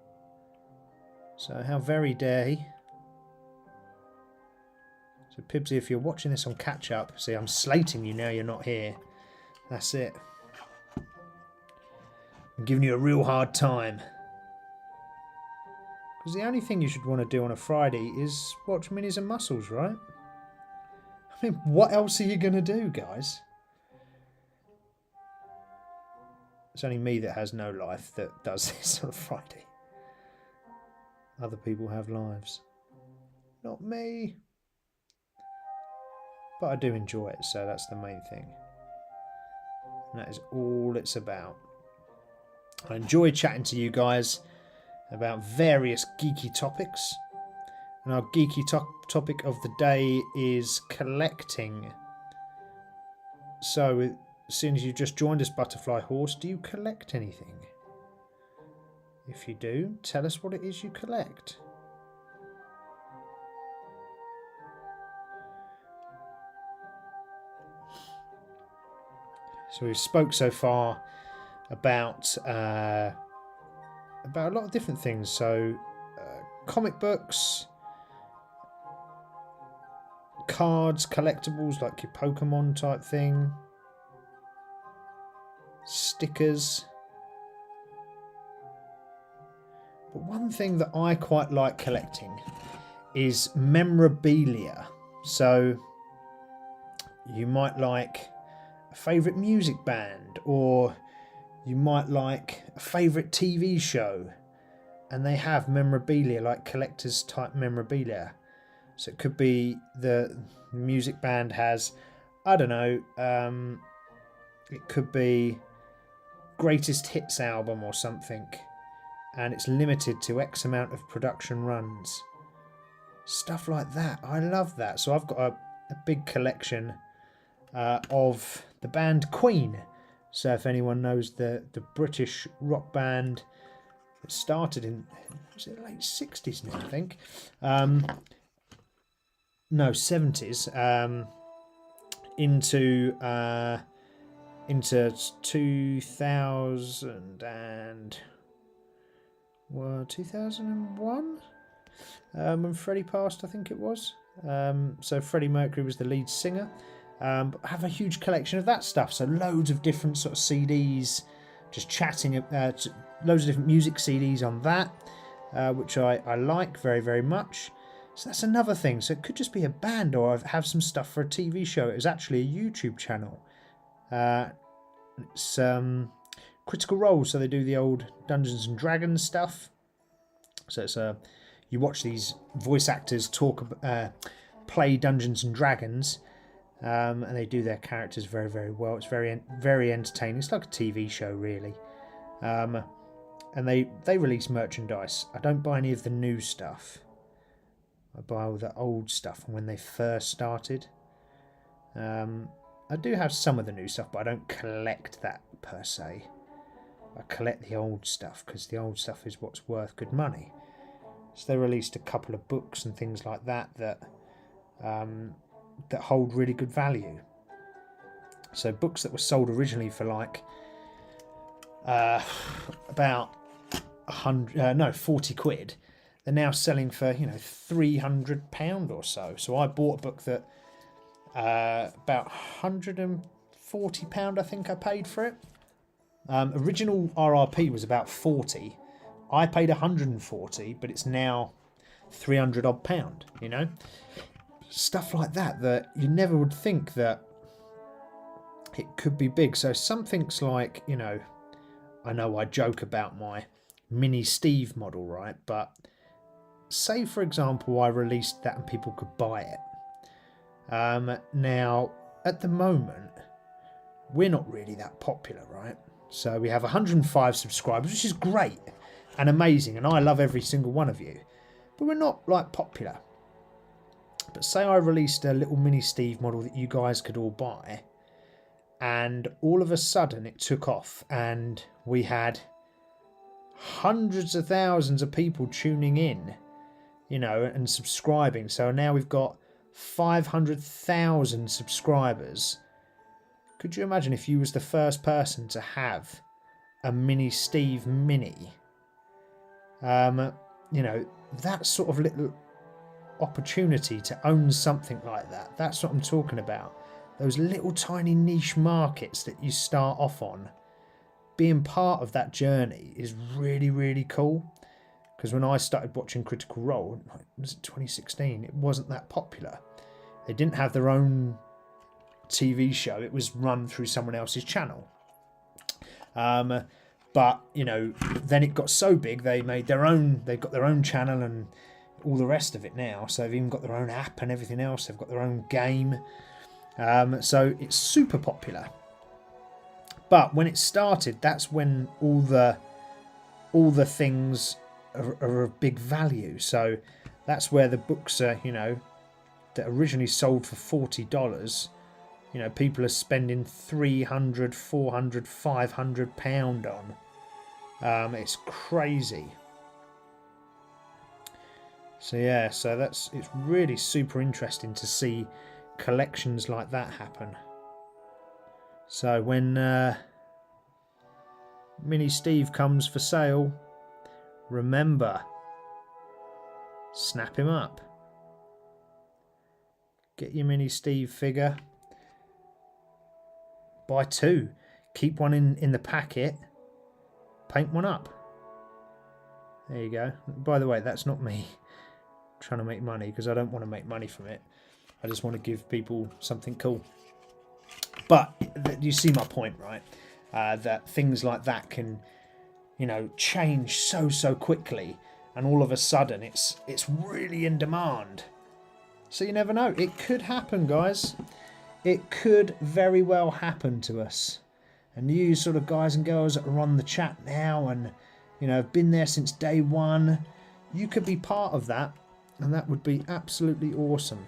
So how very dare he? So Pibsy, if you're watching this on catch up, see, I'm slating you now you're not here. That's it. I'm giving you a real hard time. Because the only thing you should want to do on a Friday is watch Minis and Muscles, right? I mean, what else are you going to do, guys? It's only me that has no life that does this on a Friday. Other people have lives. Not me. But I do enjoy it, so that's the main thing. And that is all it's about. I enjoy chatting to you guys about various geeky topics. And our geeky topic of the day is collecting. So, as soon as you just joined us, Butterfly Horse, do you collect anything? If you do, tell us what it is you collect. So we've spoke so far about a lot of different things. So comic books, cards, collectibles like your Pokemon type thing, stickers. But one thing that I quite like collecting is memorabilia. So you might like a favourite music band, or you might like a favourite TV show, and they have memorabilia, like collector's type memorabilia. So it could be the music band has, I don't know, it could be greatest hits album or something, and it's limited to X amount of production runs. Stuff like that. I love that. So I've got a big collection of the band Queen. So if anyone knows the British rock band that started in, was it late 60s now, I think? No, 70s. Into 2000 and 2001, when Freddie passed, I think it was. So Freddie Mercury was the lead singer. But I have a huge collection of that stuff. So loads of different sort of CDs, just chatting, loads of different music CDs on that, which I like very, very much. So that's another thing. So it could just be a band, or I have some stuff for a TV show. It was actually a YouTube channel. It's Critical Role, so they do the old Dungeons and Dragons stuff. So it's you watch these voice actors play Dungeons and Dragons, and they do their characters very, very well. It's very, very entertaining. It's like a TV show, really. And they release merchandise. I don't buy any of the new stuff. I buy all the old stuff from when they first started. I do have some of the new stuff, but I don't collect that per se. I collect the old stuff because the old stuff is what's worth good money. So they released a couple of books and things like that that hold really good value. So books that were sold originally for like about 40 quid, they're now selling for £300 or so. So I bought a book that about £140 I think I paid for it. Original RRP was about 40. I paid 140, but it's now 300 odd pound. Stuff like that you never would think that it could be big. So something's like, I know I joke about my Mini Steve model, right? But say for example I released that and people could buy it. Now at the moment we're not really that popular, right? So we have 105 subscribers, which is great and amazing, and I love every single one of you, but we're not like popular. But say I released a little Mini Steve model that you guys could all buy, and all of a sudden it took off and we had hundreds of thousands of people tuning in, and subscribing. So now we've got 500,000 subscribers. Could you imagine if you was the first person to have a Mini Steve Mini? That sort of little opportunity to own something like that. That's what I'm talking about. Those little tiny niche markets that you start off on. Being part of that journey is really, really cool. Because when I started watching Critical Role, was it 2016? It wasn't that popular. They didn't have their own TV show. It was run through someone else's channel. But you know, then it got so big they made their own. They've got their own channel and all the rest of it now. So they've even got their own app and everything else. They've got their own game. So it's super popular. But when it started, that's when all the things are of big value. So that's where the books are, you know, that originally sold for $40. You know, people are spending £300, £400, £500 on. It's crazy. So yeah, so it's really super interesting to see collections like that happen. So when Mini Steve comes for sale, remember, snap him up. Get your Mini Steve figure. Buy two. Keep one in the packet. Paint one up. There you go. By the way, that's not me trying to make money, because I don't want to make money from it. I just want to give people something cool. But you see my point, right? That things like that can, you know, change so quickly, and all of a sudden it's really in demand. So you never know. It could happen, guys. It could very well happen to us. And you sort of guys and girls that are on the chat now and, you know, have been there since day one, you could be part of that, and that would be absolutely awesome.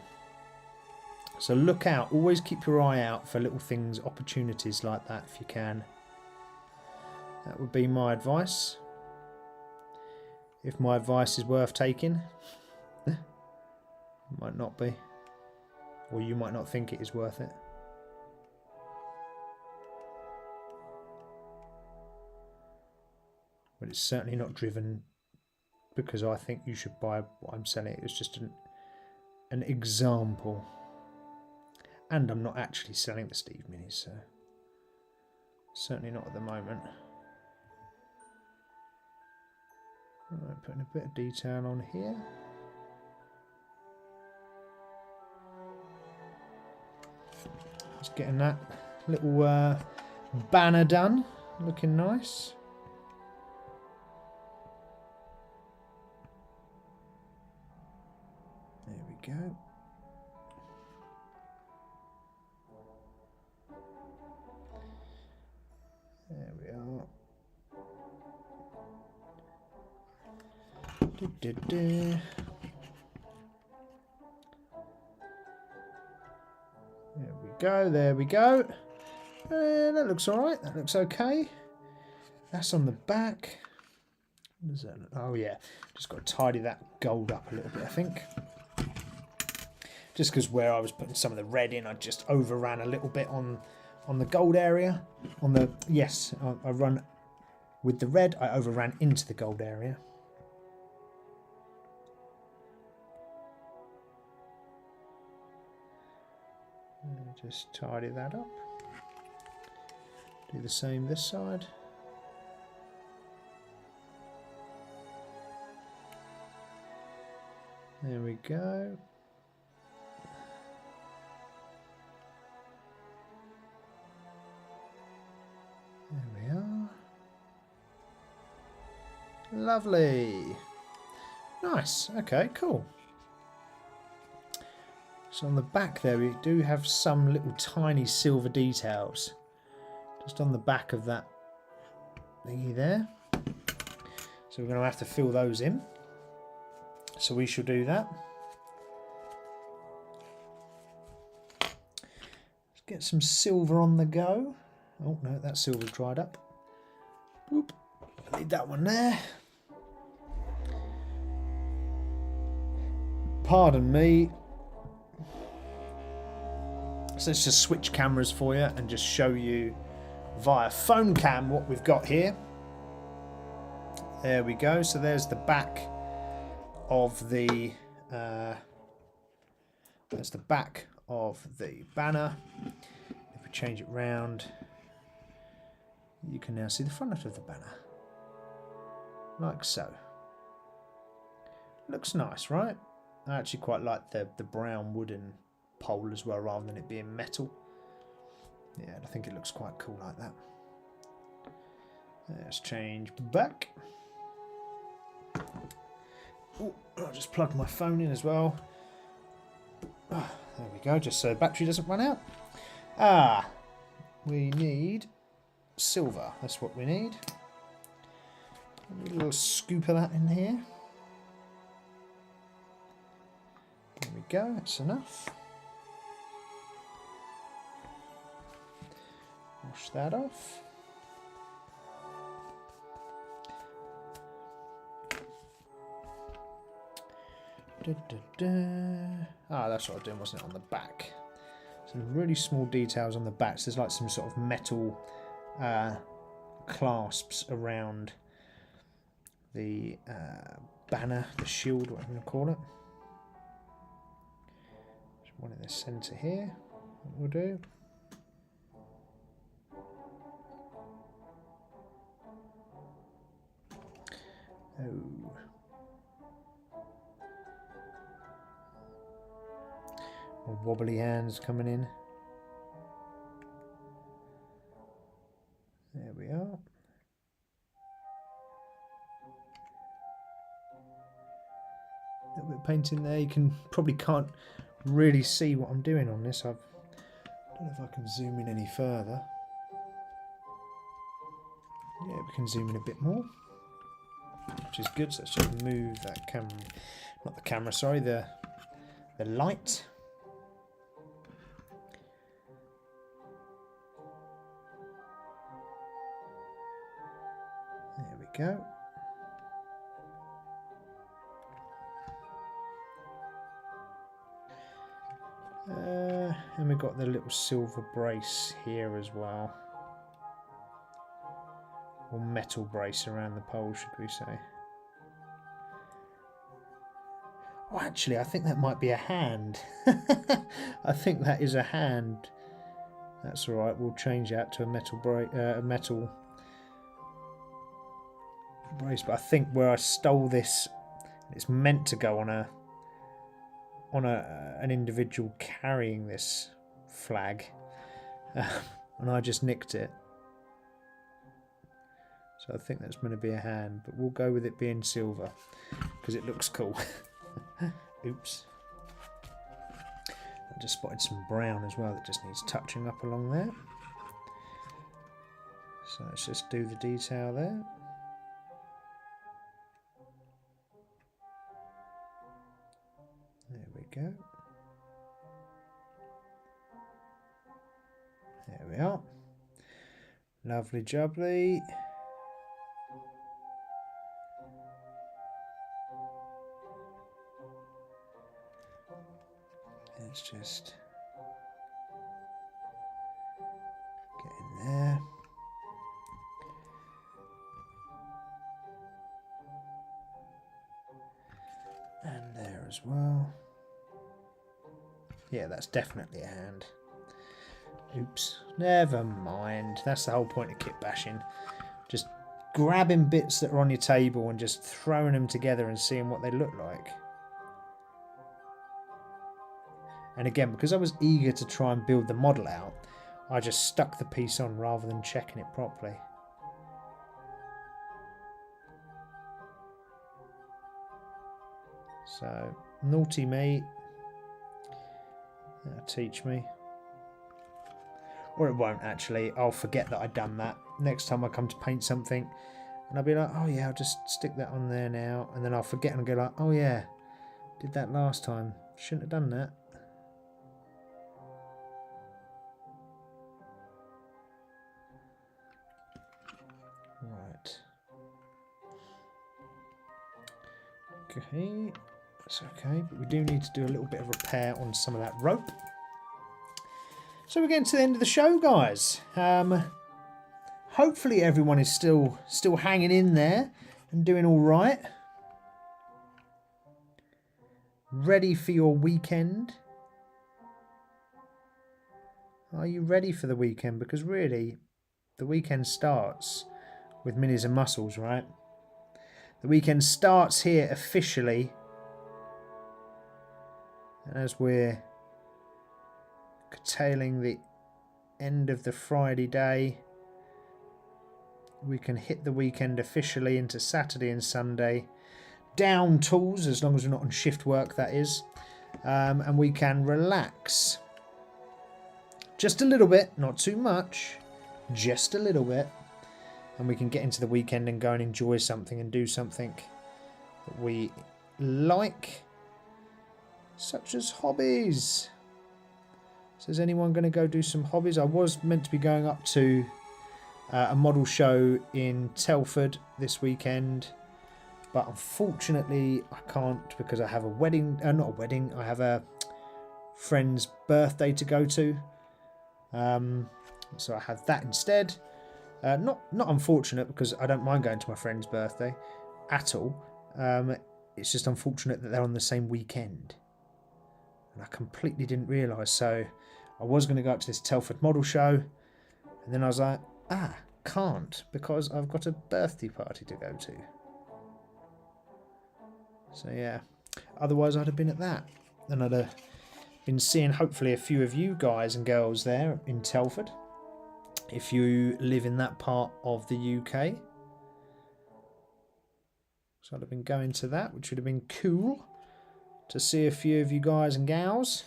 So look out. Always keep your eye out for little things, opportunities like that if you can. That would be my advice. If my advice is worth taking. It might not be. Or you might not think it is worth it. But it's certainly not driven because I think you should buy what I'm selling. It was just an example. And I'm not actually selling the Steve Minis, so certainly not at the moment. Right, putting a bit of detail on here. Just getting that little banner done, looking nice. There we go. There we are. There we go, there we go. That looks alright, that looks okay. That's on the back. What is that? Oh yeah, just got to tidy that gold up a little bit, I think. Just because where I was putting some of the red in, I just overran a little bit on the gold area. On the, yes, I run with the red, I overran into the gold area. Just tidy that up. Do the same this side. There we go. There we are. Lovely. Nice. Okay, cool. So on the back there we do have some little tiny silver details. Just on the back of that thingy there. So we're going to have to fill those in. So we shall do that. Let's get some silver on the go. Oh no, that silver's dried up. Whoop. Leave that one there. Pardon me. So let's just switch cameras for you and just show you via phone cam what we've got here. There we go. So there's the back of the that's the back of the banner. If we change it round, you can now see the front of the banner, like so. Looks nice, right? I actually quite like the brown wooden pole as well, rather than it being metal. Yeah, I think it looks quite cool like that. Let's change back. Oh, I'll just plug my phone in as well. Oh, there we go, just so the battery doesn't run out. Ah, we need silver. That's what we need. A little scoop of that in here. There we go, that's enough. Wash that off. Ah, that's what I was doing, wasn't it, on the back. Some really small details on the back. So there's like some sort of metal clasps around the banner, the shield, whatever you want to call it. There's one in the centre here. What we'll do. Oh. More wobbly hands coming in. There we are. A little bit of painting there. You probably can't really see what I'm doing on this. I don't know if I can zoom in any further. Yeah, we can zoom in a bit more, which is good. So let's just move that camera, not the camera, sorry, the light. There we go. And we've got the little silver brace here as well. Or metal brace around the pole, should we say. Oh, actually, I think that might be a hand. I think that is a hand. That's alright, we'll change that to a metal brace. But I think where I stole this, it's meant to go on an individual carrying this flag, and I just nicked it. So I think that's going to be a hand, but we'll go with it being silver because it looks cool. Oops. I just spotted some brown as well that just needs touching up along there. So let's just do the detail there. There we go. There we are. Lovely jubbly. Let's just get in there. And there as well. Yeah, that's definitely a hand. Oops. Never mind. That's the whole point of kit bashing. Just grabbing bits that are on your table and just throwing them together and seeing what they look like. And again, because I was eager to try and build the model out, I just stuck the piece on rather than checking it properly. So, naughty me. That'll teach me. Or it won't actually. I'll forget that I've done that. Next time I come to paint something, and I'll be like, oh yeah, I'll just stick that on there now. And then I'll forget and go like, oh yeah, did that last time. Shouldn't have done that. Right. Okay, that's okay, but we do need to do a little bit of repair on some of that rope. So we're getting to the end of the show, guys. Hopefully everyone is still hanging in there and doing all right. Ready for your weekend? Are you ready for the weekend? Because really, the weekend starts with Minis and Muscles, right? The weekend starts here officially And as we're curtailing the end of the Friday day, we can hit the weekend officially into Saturday and Sunday. Down tools, as long as we're not on shift work, that is. And we can relax. Just a little bit, not too much. Just a little bit. And we can get into the weekend and go and enjoy something and do something that we like. Such as hobbies. So is anyone going to go do some hobbies? I was meant to be going up to a model show in Telford this weekend, but unfortunately I can't because I have a wedding, not a wedding, I have a friend's birthday to go to. So I have that instead. Not unfortunate, because I don't mind going to my friend's birthday at all. It's just unfortunate that they're on the same weekend. And I completely didn't realise. So I was going to go up to this Telford model show, and then I was like, can't, because I've got a birthday party to go to. So yeah, otherwise I'd have been at that. And I'd have been seeing hopefully a few of you guys and girls there in Telford, if you live in that part of the UK. So I'd have been going to that, which would have been cool to see a few of you guys and gals.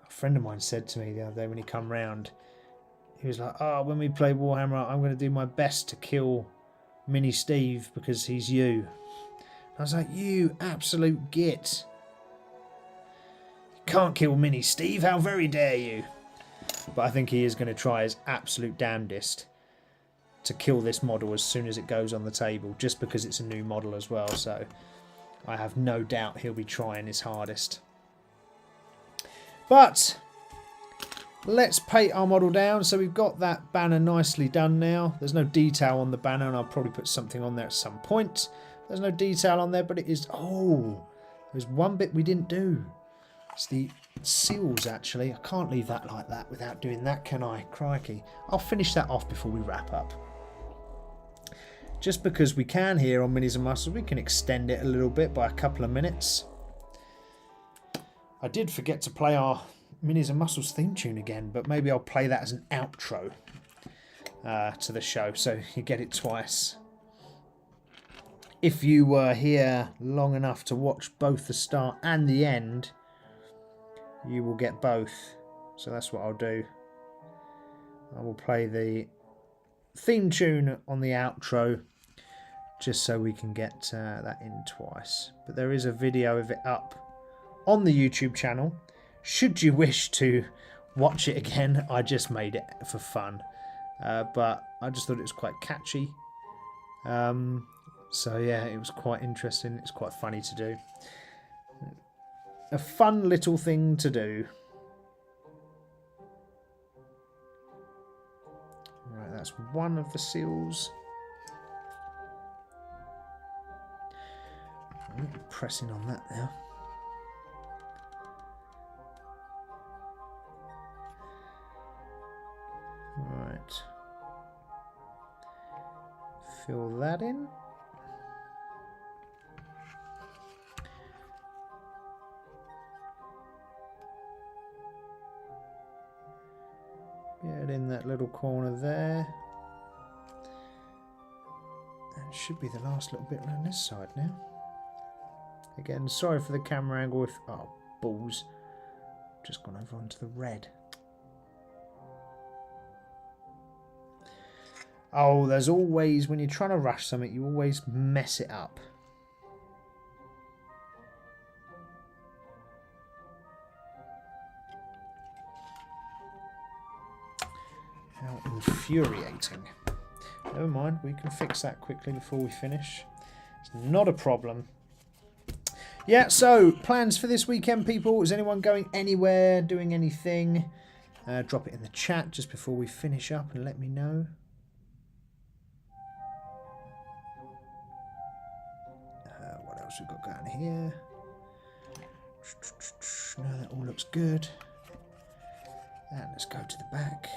A friend of mine said to me the other day when he come round, he was like, when we play Warhammer, I'm going to do my best to kill Mini Steve because he's you. I was like, you absolute git. You can't kill Mini Steve, how very dare you. But I think he is going to try his absolute damnedest to kill this model as soon as it goes on the table, just because it's a new model as well. So I have no doubt he'll be trying his hardest. But let's paint our model down. So we've got that banner nicely done now. There's no detail on the banner, and I'll probably put something on there at some point. There's no detail on there, but it is... Oh, there's one bit we didn't do. It's the seals, actually. I can't leave that like that without doing that, can I? Crikey. I'll finish that off before we wrap up. Just because we can here on Minis-N-Muscles, we can extend it a little bit by a couple of minutes. I did forget to play our Minis-N-Muscles theme tune again, but maybe I'll play that as an outro to the show, so you get it twice. If you were here long enough to watch both the start and the end, you will get both. So that's what I'll do. I will play the theme tune on the outro, just so we can get that in twice. But there is a video of it up on the YouTube channel. Should you wish to watch it again, I just made it for fun. But I just thought it was quite catchy. So yeah, it was quite interesting. It's quite funny to do. A fun little thing to do. Right, that's one of the seals. I'm pressing on that now. Right. Fill that in. Get in that little corner there. That should be the last little bit around this side now. Again, sorry for the camera angle if... Oh, balls. Just gone over onto the red. Oh, there's always... When you're trying to rush something, you always mess it up. How infuriating. Never mind, we can fix that quickly before we finish. It's not a problem. Yeah, so, plans for this weekend, people? Is anyone going anywhere, doing anything? Drop it in the chat just before we finish up and let me know. What else we've got going here? No, that all looks good. And let's go to the back.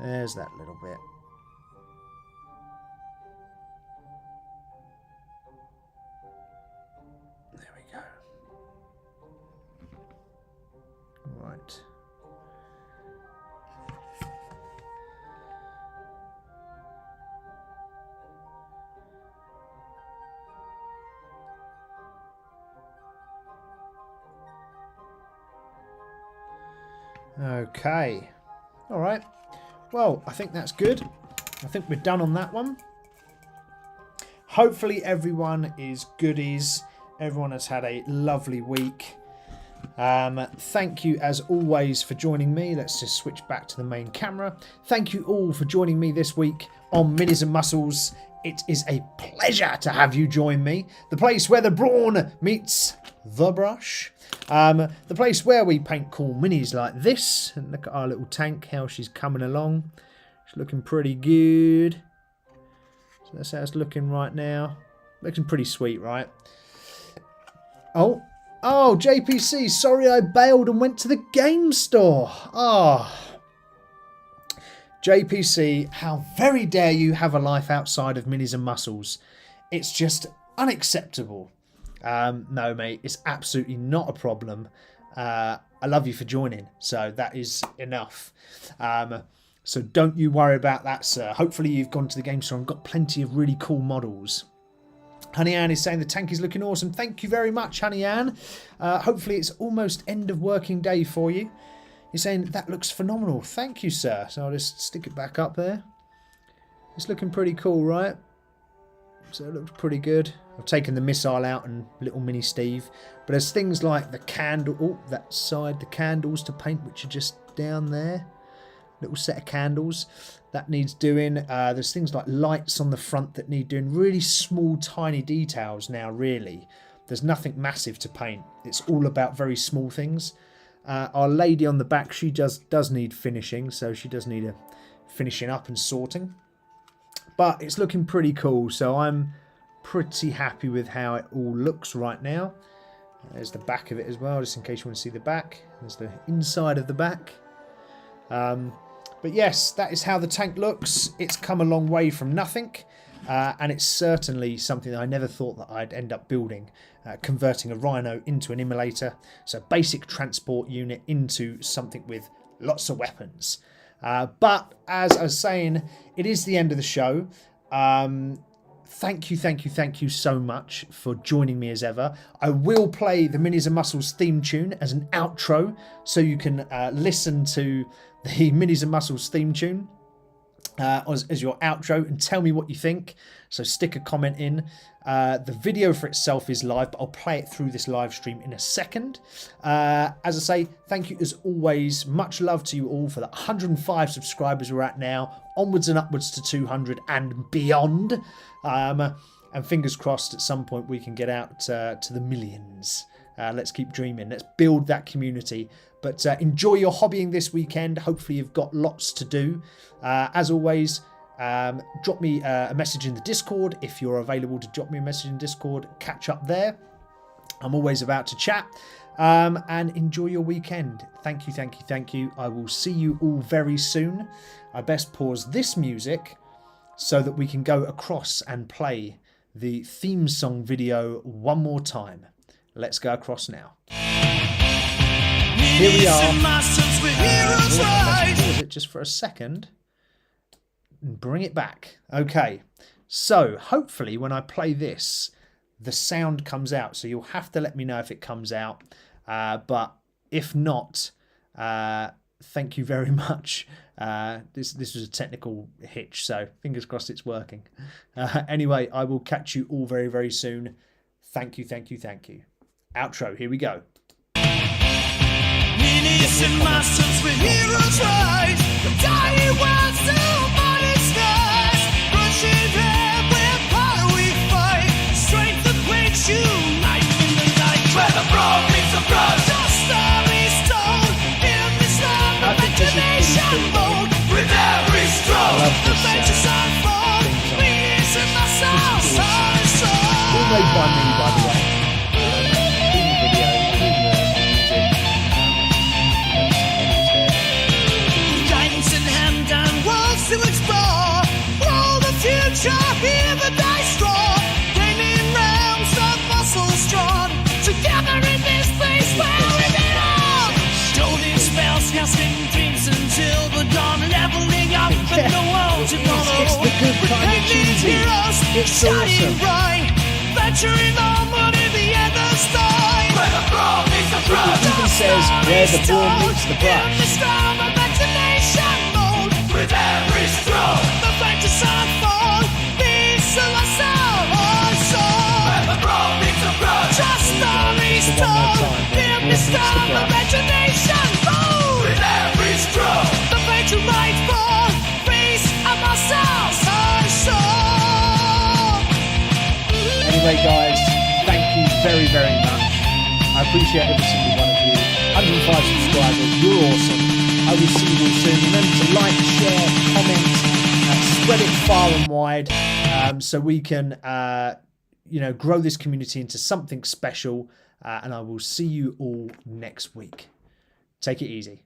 There's that little bit. There we go. Right. Okay. All right. Well, I think that's good. I think we're done on that one. Hopefully everyone is goodies. Everyone has had a lovely week. Thank you as always for joining me. Let's just switch back to the main camera. Thank you all for joining me this week on Minis and Muscles. It is a pleasure to have you join me. The place where the brawn meets the brush. The place where we paint cool minis like this. And look at our little tank, how she's coming along. She's looking pretty good. So that's how it's looking right now. Looking pretty sweet, right? Oh, JPC, sorry I bailed and went to the game store. JPC, how very dare you have a life outside of Minis and Muscles. It's just unacceptable. No, mate, it's absolutely not a problem. I love you for joining, so that is enough. So don't you worry about that, sir. Hopefully you've gone to the game store and got plenty of really cool models. Honey Ann is saying the tank is looking awesome. Thank you very much, Honey Ann. Hopefully it's almost end of working day for you. You're saying that looks phenomenal. Thank you, sir. So I'll just stick it back up there. It's looking pretty cool, right? So it looks pretty good. I've taken the missile out and little mini Steve. But there's things like the candle. Oh, that side, the candles to paint, which are just down there. Little set of candles. That needs doing. There's things like lights on the front that need doing. Really small, tiny details now, really. There's nothing massive to paint. It's all about very small things. Our lady on the back, she does need finishing. So she does need a finishing up and sorting. But it's looking pretty cool, so I'm pretty happy with how it all looks right now. There's the back of it as well, just in case you want to see the back. There's the inside of the back. But yes, that is how the tank looks. It's come a long way from nothing. And it's certainly something that I never thought that I'd end up building. Converting a Rhino into an immolator. So basic transport unit into something with lots of weapons. But as I was saying, it is the end of the show. Thank you so much for joining me as ever. I will play the Minis and Muscles theme tune as an outro, so you can listen to the Minis and Muscles theme tune as your outro and tell me what you think. So stick a comment in. The video for itself is live, but I'll play it through this live stream in a second. As I say, thank you as always. Much love to you all for the 105 subscribers we're at now. Onwards and upwards to 200 and beyond. And fingers crossed at some point we can get out to the millions. Let's keep dreaming. Let's build that community. But enjoy your hobbying this weekend. Hopefully you've got lots to do. As always, drop me a message in the Discord if you're available to drop me a message in Discord. Catch up there. I'm always about to chat. And enjoy your weekend. Thank you. I will see you all very soon. I best pause this music so that we can go across and play the theme song video one more time. Let's go across now. Here we are. Let's pause it just for a second and bring it back. Okay, so hopefully when I play this, the sound comes out. So you'll have to let me know if it comes out. But if not, thank you very much. This was a technical hitch, so fingers crossed it's working. Anyway, I will catch you all very, very soon. Thank you. Outro, here we go. Minis and Muscles with heroes rise. The tiny world still body skies. Rushing there with power we fight. Strength that makes you light in the night. Where the brawn meets the brush. The story's told in this love imagination mode. With every stroke, the adventures unfold. Minis and Muscles are so. All made by me, by the way. Guidance in hand and casting dreams until the dawn, leveling up in the world to follow. It's the good kind of cheesy. It's awesome. Bright, venturing onward in the endless night. Where the brawn meets the brush. It even says where the brawn meets the brush. In the storm of imagination mold. With every stroke, the vengeance unfold. Peace of my soul, oh soul. Where the brawn meets the brush. Just stories told. In the storm of imagination mold. With every stroke, the fate to light for. Peace of my soul, oh soul. Anyway, guys, thank you very, very much. I appreciate every single one of you. 105 subscribers, you're awesome. I will see you all soon. Remember to like, share, comment, spread it far and wide, so we can, grow this community into something special. And I will see you all next week. Take it easy.